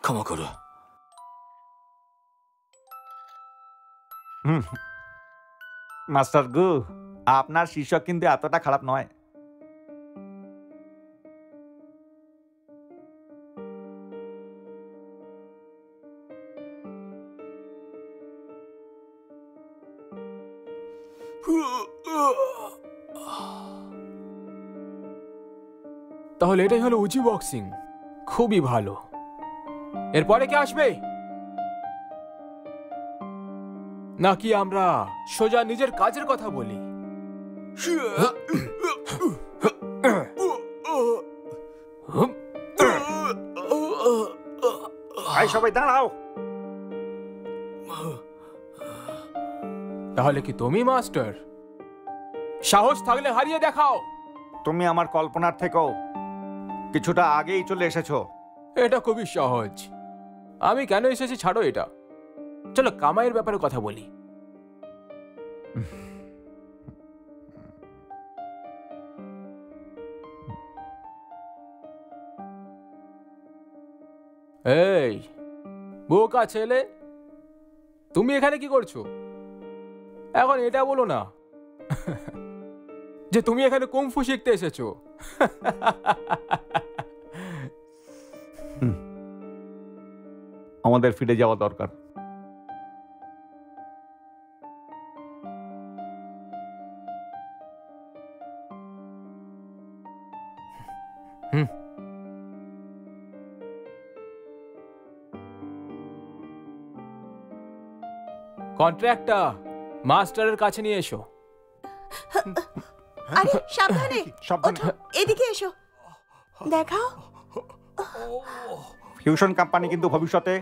F: ক্ষমা করো।
E: মাস্টার গু, আপনার শিষ্য কিন্তু এতটা খারাপ নয়।
C: তাহলে এটাই হলো উজি বক্সিং। খুবই ভালো। এরপরে কে আসবে? নাকি আমরা সোজা নিজের কাজের কথা বলি?
E: সবাই দাঁড়াও।
C: তাহলে কি তুমি মাস্টার? সাহস থাকলে হারিয়ে দেখাও।
E: তুমি আমার কল্পনার থেকেও কিছুটা আগেই চলে এসেছো।
C: এটা খুবই সহজ। আমি কেন এসেছি ছাড়ো এটা। চলো কামাইয়ের ব্যাপারে কথা বলি। এই বোকা ছেলে, তুমি এখানে কি করছো? এখন এটা বলো না যে তুমি এখানে কুংফু শিখতে এসেছো।
E: আমাদের ফিরে যাওয়া দরকার।
C: কন্ট্রাক্টটা মাস্টারের কাছে নিয়ে এসো।
D: আরে সাবধানে, ওঠো, এদিকে এসো, দেখাও।
E: ফিউশন কোম্পানি কিন্তু ভবিষ্যতে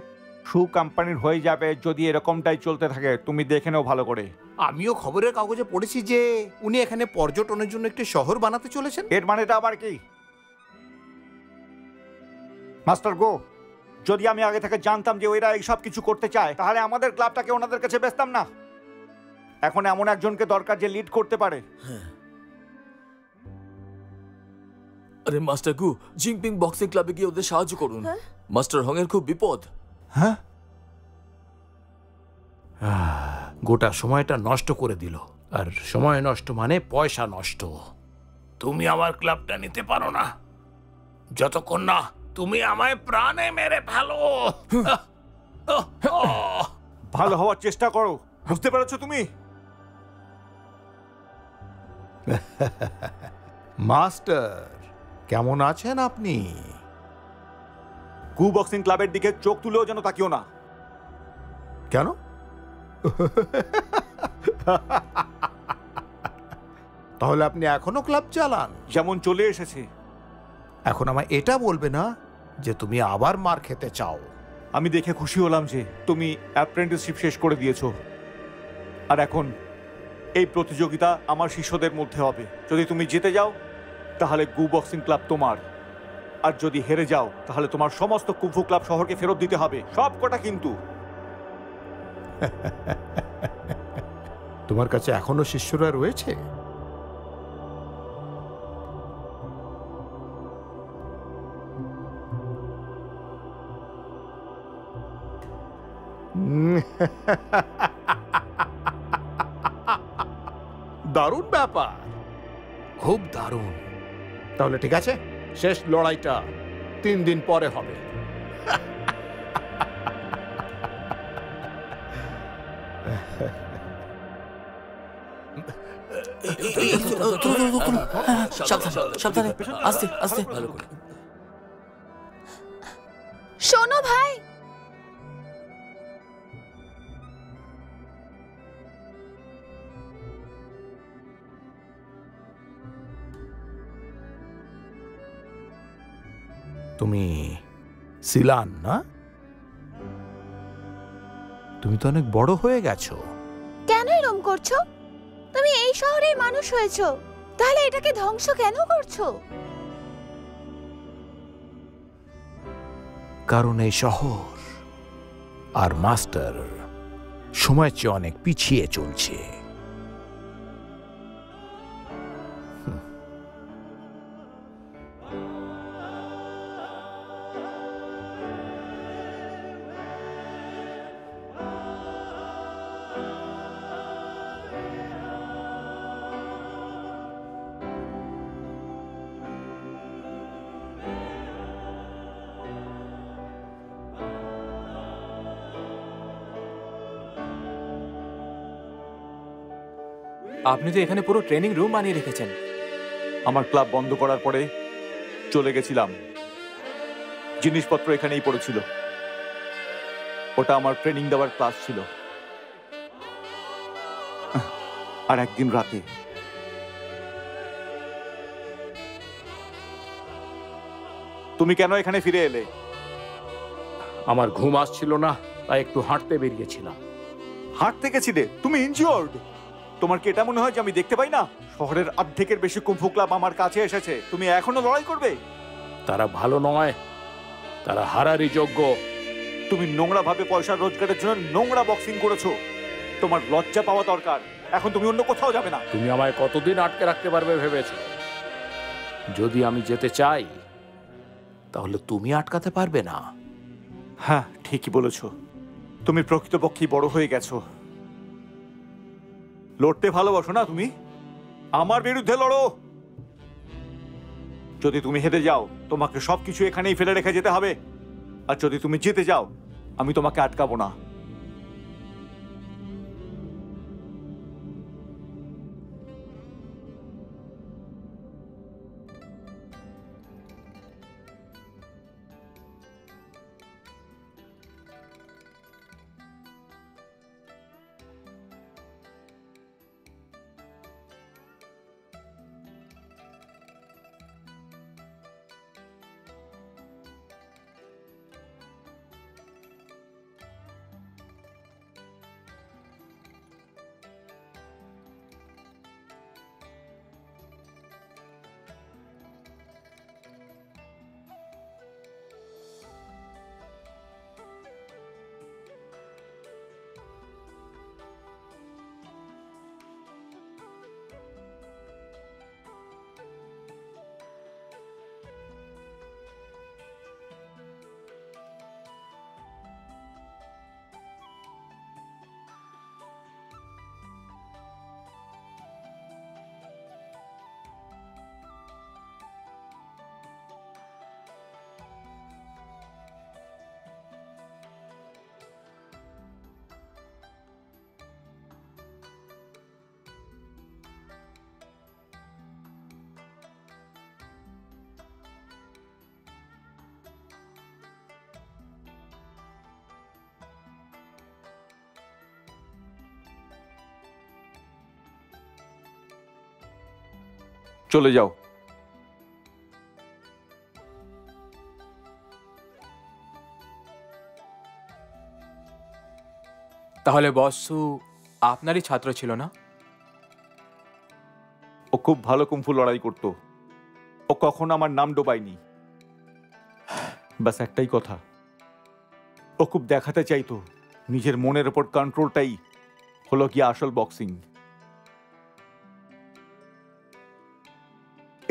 E: শু কোম্পানির হয়ে যাবে যদি এরকমটাই চলতে থাকে। তুমি দেখে নাও ভালো করে।
H: আমিও খবরের কাগজে পড়েছি যে উনি এখানে পর্যটনের জন্য একটি শহর বানাতে চলেছেন।
E: এর মানেটা আবার কি? মাস্টার গো, যদি আমি আগে থেকে জানতাম যে ওরা এইসব কিছু করতে চায়, তাহলে আমাদের ক্লাবটাকে ওনাদের কাছে বেচতাম না। এখন এমন একজনকে দরকার যে লিড করতে পারে।
F: আরে মাস্টার গু, জিংপিং বক্সিং ক্লাবে গিয়ে ওদের সাহায্য করুন। মাস্টার হং এর খুব বিপদ।
I: হ্যাঁ, গোটা সময়টা নষ্ট করে দিল। আর সময় নষ্ট মানে পয়সা নষ্ট। তুমি আমার ক্লাবটা নিতে পারো না যতক্ষণ না তুমি আমায় প্রাণে মেরে ফেলো।
E: ভালো হওয়ার চেষ্টা করো, বুঝতে পেরেছো তুমি?
H: মাস্টার, কেমন আছেন আপনি?
E: গু বক্সিং ক্লাবের দিকে চোখ তুলেও যেন তাকিও না।
H: কেন? তাহলে আপনি এখনো ক্লাব চালান?
E: যেমন চলে এসেছে।
H: এখন আমায় এটা বলবে না যে তুমি আবার মার খেতে চাও।
E: আমি দেখে খুশি হলাম যে তুমি অ্যাপ্রেন্টিসশিপ শেষ করে দিয়েছো, আর এখন এই প্রতিযোগিতা আমার শিষ্যদের মধ্যে হবে। যদি তুমি জিতে যাও তাহলে গু বক্সিং ক্লাব তোমার, আর যদি হেরে যাও তাহলে তোমার সমস্ত কুম্ফু ক্লাব শহরকে ফেরত দিতে হবে, সব কটা। কিন্তু
H: তোমার কাছে এখনো শিষ্যরা রয়েছে? দারুণ ব্যাপার,
I: খুব দারুণ।
H: তাহলে ঠিক আছে, শেষ লড়াইটা 3 দিন পরে হবে।
F: সাবধানে, আস্তে আস্তে, ভালো করে।
B: শোনো ভাই,
H: তুমি সিলান না? তুমি তো অনেক বড় হয়ে গেছো।
B: কেন এরম করছো? তুমি এই শহরেই মানুষ হয়েছো, তাহলে এটাকে ধ্বংস কেন করছো?
H: কারণ এই শহর আর মাস্টার সময়ের চেয়ে অনেক পিছিয়ে চলছে।
C: আপনি তো এখানে পুরো ট্রেনিং রুম বানিয়ে রেখেছেন।
E: আমার ক্লাব বন্ধ করার পরে চলে গেছিলাম, জিনিসপত্র এখানেই পড়েছিল। ওটা আমার ট্রেনিং দেওয়ার ক্লাস ছিল। আর একদিন রাতে তুমি কেন এখানে ফিরে এলে?
I: আমার ঘুম আসছিল না, তাই একটু হাঁটতে বেরিয়েছিলাম।
E: হাঁটতে গেছিলে? তুমি ইনজিওর্ড। তোমার কি এটা মনে হয় যে আমি দেখতে পাই না? শহরের অর্ধেকের বেশি কুম্ফু ক্লাব আমার কাছে এসেছে, তুমি এখনো লড়াই করবে?
I: তারা ভালো নয়, তারা হারারই যোগ্য।
E: তুমি নোংরা ভাবে পয়সা রোজগারের জন্য নোংরা বক্সিং করেছো, তোমার লজ্জা পাওয়া দরকার। এখন তুমি অন্য কোথাও যাবে না।
I: তুমি আমায় কতদিন আটকে রাখতে পারবে ভেবেছো? যদি আমি যেতে চাই তাহলে তুমি আটকাতে পারবে না।
E: হ্যাঁ, ঠিকই বলেছো। তুমি প্রকৃতপক্ষেই বড় হয়ে গেছো। লড়তে ভালোবাসো না তুমি? আমার বিরুদ্ধে লড়ো। যদি তুমি হেরে যাও তোমাকে সবকিছু এখানেই ফেলে রেখে যেতে হবে, আর যদি তুমি জিতে যাও আমি তোমাকে আটকাবো না। চলে যাও।
C: তাহলে বসু আপনারই ছাত্র ছিল না?
E: ও খুব ভালো কুম্ফু লড়াই করতো, ও কখনো আমার নাম ডোবায়নি। ব্যাস একটাই কথা, ও খুব দেখাতে চাইতো নিজের মনের ওপর কন্ট্রোলটাই হলো কি আসল বক্সিং।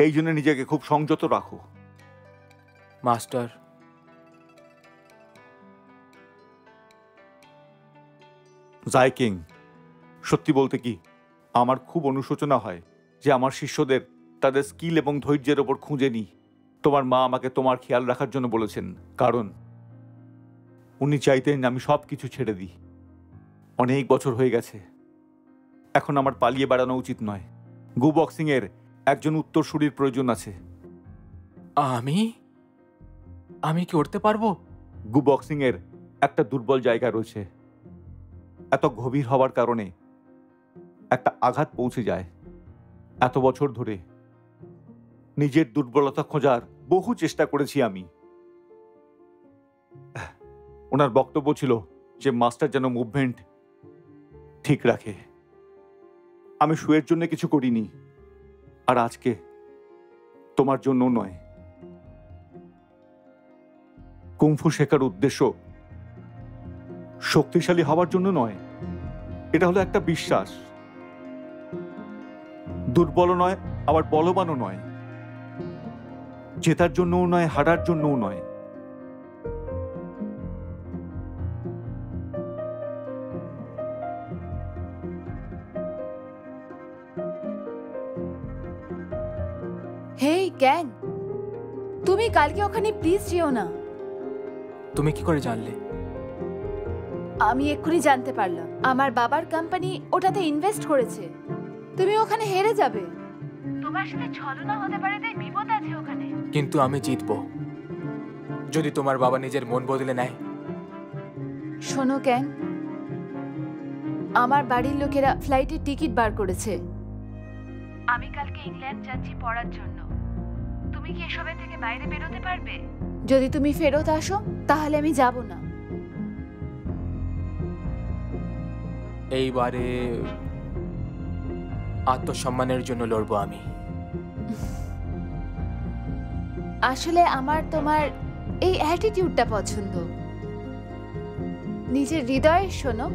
E: এই জন্য নিজেকে খুব সংযত রাখো।
C: মাস্টার,
E: জায়কিং, সত্যি বলতে কি আমার খুব অনুশোচনা হয় যে আমার শিষ্যদের তাদের স্কিল এবং ধৈর্যের ওপর খুঁজে নিই। তোমার মা আমাকে তোমার খেয়াল রাখার জন্য বলেছেন, কারণ উনি চাইতেন আমি সব কিছু ছেড়ে দিই। অনেক বছর হয়ে গেছে, এখন আমার পালিয়ে বেড়ানো উচিত নয়। গু বক্সিং এর একজন উত্তরসূরির প্রয়োজন আছে।
C: আমি আমি কি উঠতে পারবো?
E: গু বক্সিং এর একটা দুর্বল জায়গা রয়েছে, এত গভীর হওয়ার কারণে একটা আঘাত পৌঁছে যায়। এত বছর ধরে নিজের দুর্বলতা খোঁজার বহু চেষ্টা করেছি আমি। ওনার বক্তব্য ছিল যে মাস্টার যেন মুভমেন্ট ঠিক রাখে। আমি শুয়ের জন্য কিছু করিনি, আর আজকে তোমার জন্য নয়। কুংফু শেখার উদ্দেশ্য শক্তিশালী হওয়ার জন্য নয়, এটা হলো একটা বিশ্বাস। দুর্বল নয়, আবার বলবানও নয়, জেতার জন্যও নয়, হারার জন্যও নয়।
G: হেই গ্যাং, তুমি কালকে ওখানে প্লিজ যেও না।
C: তুমি কি করে জানলে?
G: আমি এক্ষুনি জানতে পারলাম, আমার বাবার কোম্পানি ওটাতে ইনভেস্ট করেছে। তুমি ওখানে হেরে যাবে। তোমার সাথে ছলনা হতে পারে, তাই বিপদ আছে ওখানে।
C: কিন্তু আমি জিতবো যদি তোমার বাবা নিজের মন বদলে নেয়।
G: শোনো গ্যাং, আমার বাড়ির লোকেরা ফ্লাইটের টিকিট বার করেছে। আমি কালকে ইংল্যান্ড যাচ্ছি পড়ার জন্য। তুমি কি এসবের থেকে বাইরে বেরোতে পারবে? যদি তুমি ফেরত আসো তাহলে আমি যাব না।
C: এইবারে আত্মসম্মানের জন্য লড়বো আমি।
G: আসলে আমার তোমার এই অ্যাটিটিউডটা পছন্দ। নিজের হৃদয়ে শোনো।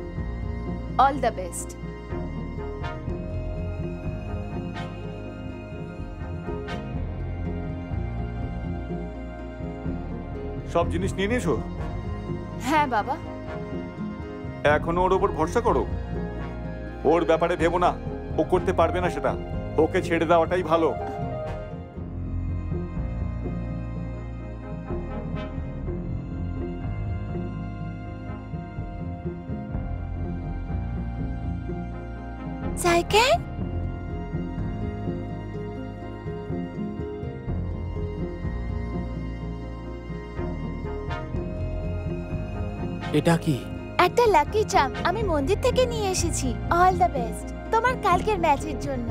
G: All the best.
E: সব জিনিস নিয়ে নিয়েছো?
G: হ্যাঁ বাবা।
E: এখনো ওর ওপর ভরসা করো? ওর ব্যাপারে ভেবো না, ও করতে পারবে না সেটা। ওকে ছেড়ে দেওয়াটাই ভালো।
B: জায়গায়
C: এটা কি?
B: একটা লাকি চার্ম আমি মন্দির থেকে নিয়ে এসেছি। অল দ্য বেস্ট তোমার কালকের ম্যাচের জন্য।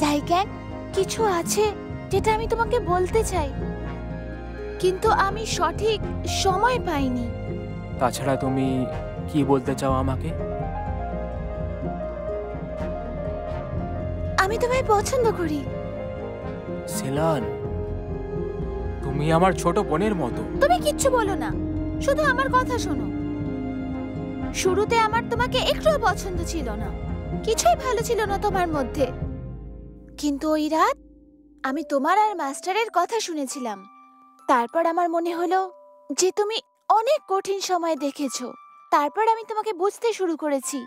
B: জায়গায় কিছু আছে যেটা আমি তোমাকে বলতে চাই, কিন্তু আমি সঠিক সময় পাইনি।
C: তাছাড়া তুমি কি বলতে চাও আমাকে?
B: আমি তোমায় পছন্দ করি।
C: সিলান, তুমি আমার ছোট বোনের মতো।
B: তুমি কিচ্ছু বলো না, শুধু আমার কথা শোনো। শুরুতে আমার তোমাকে একটুও পছন্দ ছিল না, কিছুই ভালো ছিল না তোমার মধ্যে। কিন্তু ওই রাত আমি তোমার আর মাস্টারের কথা শুনেছিলাম। তারপর আমার মনে হলো যে তুমি অনেক কঠিন সময় দেখেছো। তারপর আমি তোমাকে বুঝতে শুরু করেছি।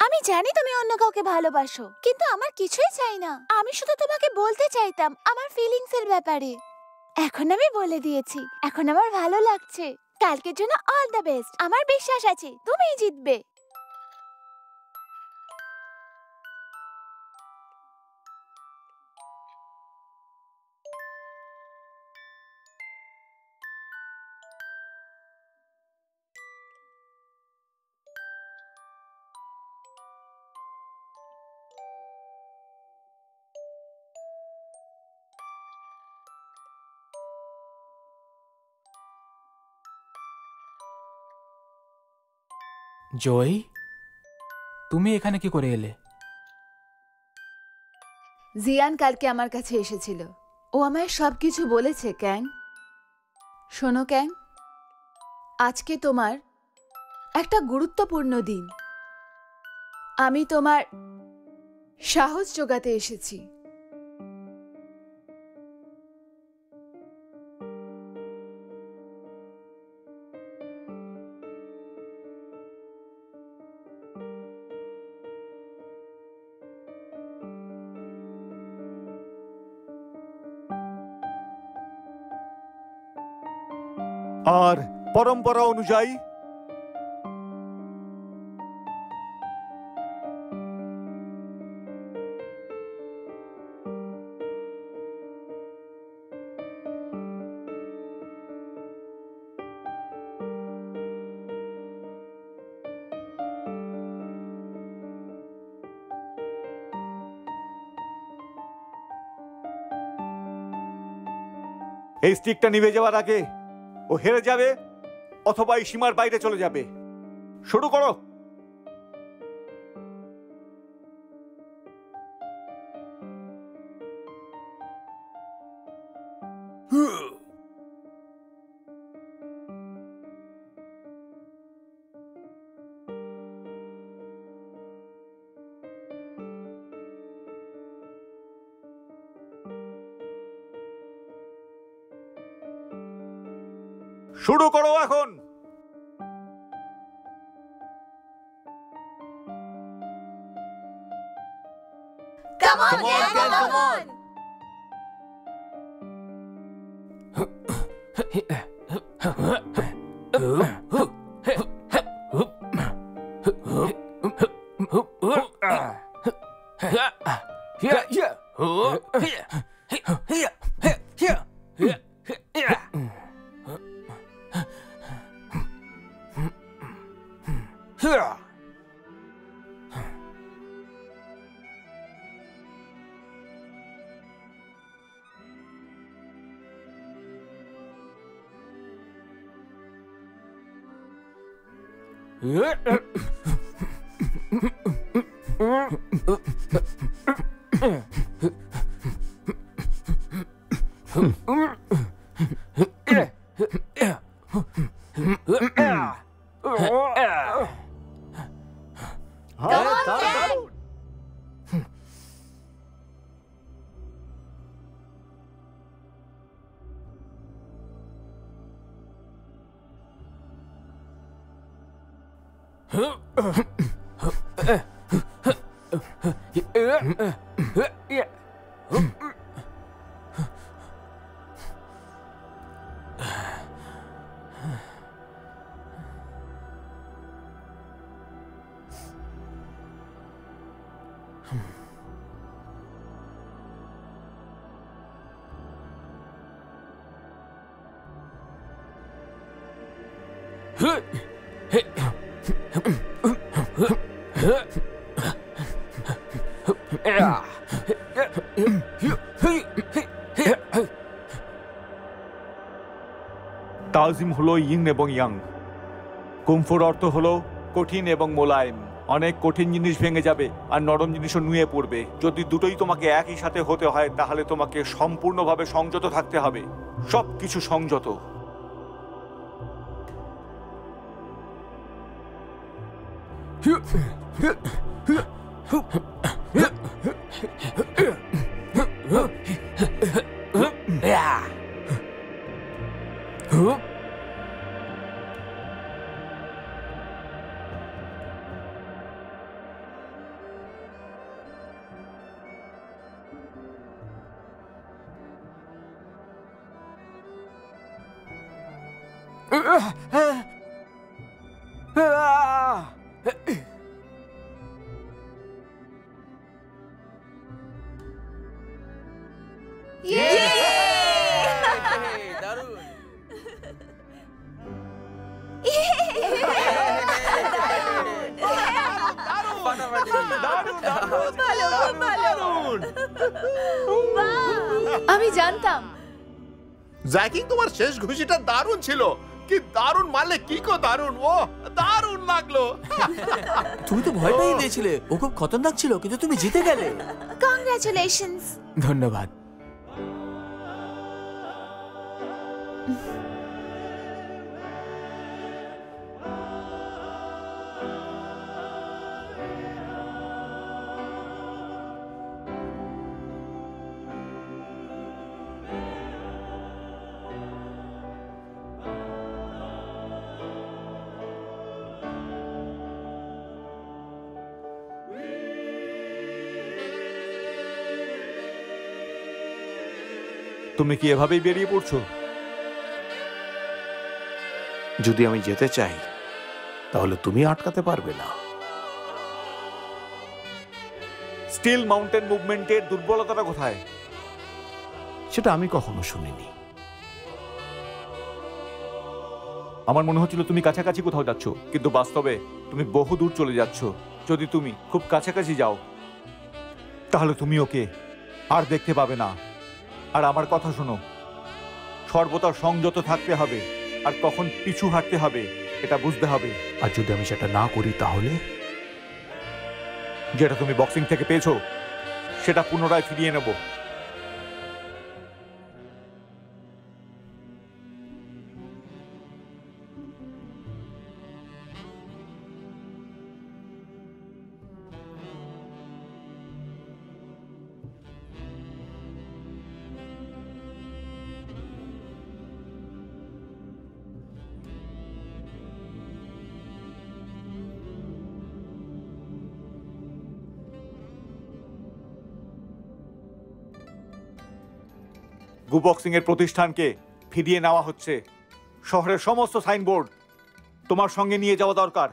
B: আমি জানি তুমি অন্য কাউকে ভালোবাসো, কিন্তু আমার কিছুই চাই না। আমি শুধু তোমাকে বলতে চাইতাম আমার ফিলিংস এর ব্যাপারে। এখন আমি বলে দিয়েছি, এখন আমার ভালো লাগছে। কালকের জন্য অল দ্য বেস্ট। আমার বিশ্বাস আছে তুমিই জিতবে।
C: জয়, তুমি এখানে কি করে এলে?
B: জিয়ান কালকে আমার কাছে এসেছিল। ও আমায় সবকিছু বলেছে। ক্যাং, শোনো ক্যাং, আজকে তোমার একটা গুরুত্বপূর্ণ দিন। আমি তোমার সাহস জোগাতে এসেছি।
E: আর পরম্পরা অনুযায়ী এই স্টিকটা নিভে যাওয়ার আগে ও হেরে যাবে অথবা এই সীমার বাইরে চলে যাবে। শুরু করো। শুরু করো এখন।
D: Come on, come on.
E: তাজিম হলো ইং এবং ইয়াং। কুমফুর অর্থ হলো কঠিন এবং মোলায়েম। অনেক কঠিন জিনিস ভেঙে যাবে আর নরম জিনিসও নুয়ে পড়বে। যদি দুটোই তোমাকে একই সাথে হতে হয় তাহলে তোমাকে সম্পূর্ণভাবে সংযত থাকতে হবে, সবকিছু সংযত।
B: আমি জানতাম।
A: জ্যাকিং, তোমার শেষ ঘুষিটা দারুণ ছিল।
H: কি দারুণ মারলে, কিকো দারুণ, ও দারুণ লাগলো।
F: তুমি তো ভয় পেয়ে দিয়েছিলে, ও খুব খতরনাক ছিল, কিন্তু তুমি জিতে গেলে।
B: কংগ্রাচুলেশনস।
C: ধন্যবাদ।
E: তুমি কি এভাবেই বেরিয়ে পড়ছো?
I: যদি আমি যেতে চাই তাহলে তুমি আটকাতে পারবে না।
E: স্টিল মাউন্টেন মুভমেন্টের দুর্বলতাটা কোথায়?
I: সেটা আমি কখনো শুনিনি।
E: আমার মনে হচ্ছিল তুমি কাছাকাছি কোথাও যাচ্ছ, কিন্তু বাস্তবে তুমি বহু দূর চলে যাচ্ছ। যদি তুমি খুব কাছাকাছি যাও তাহলে তুমি ওকে আর দেখতে পাবে না। আর আমার কথা শোনো, সর্বদা সংযত থাকতে হবে, আর কখন পিছু হাঁটতে হবে এটা বুঝতে হবে।
I: আর যদি আমি সেটা না করি তাহলে?
E: যেটা তুমি বক্সিং থেকে পেয়েছো সেটা পুনরায় ফিরিয়ে নেব। গু বক্সিং এর প্রতিষ্ঠানকে ফিরিয়ে নেওয়া হচ্ছে। শহরের সমস্ত সাইনবোর্ড তোমার সঙ্গে নিয়ে যাওয়া দরকার।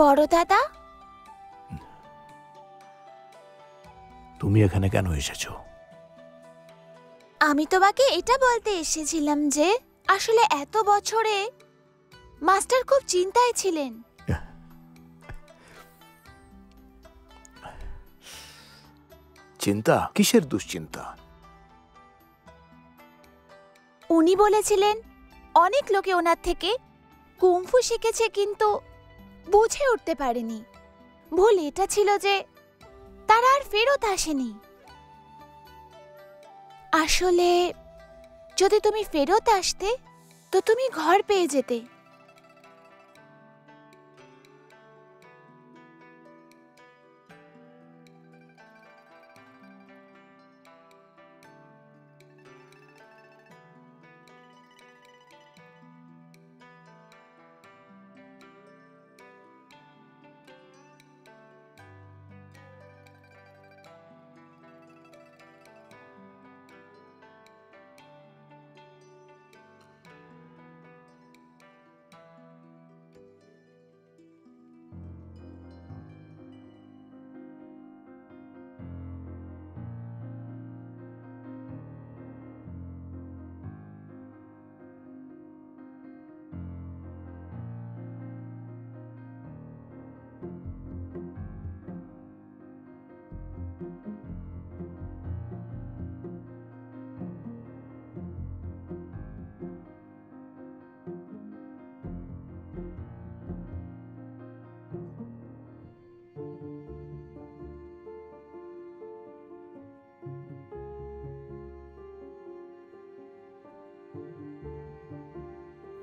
B: বড় দাদা,
I: তুমি এখানে কেন এসেছো?
B: আমি তোমাকে এটা বলতে এসেছিলাম যে আসলে এত বছরে মাস্টার খুব চিন্তায় ছিলেন।
I: চিন্তা? কিসের দুশ্চিন্তা?
B: উনি বলেছিলেন অনেক লোকে ওনার থেকে কুংফু শিখেছে কিন্তু বুঝে উঠতে পারেনি। ভুল এটা ছিল যে তারা আর ফেরত আসেনি। আসলে যদি তুমি ফেরত আসতে তো তুমি ঘর পেয়ে যেতে।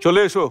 E: চলে এসো।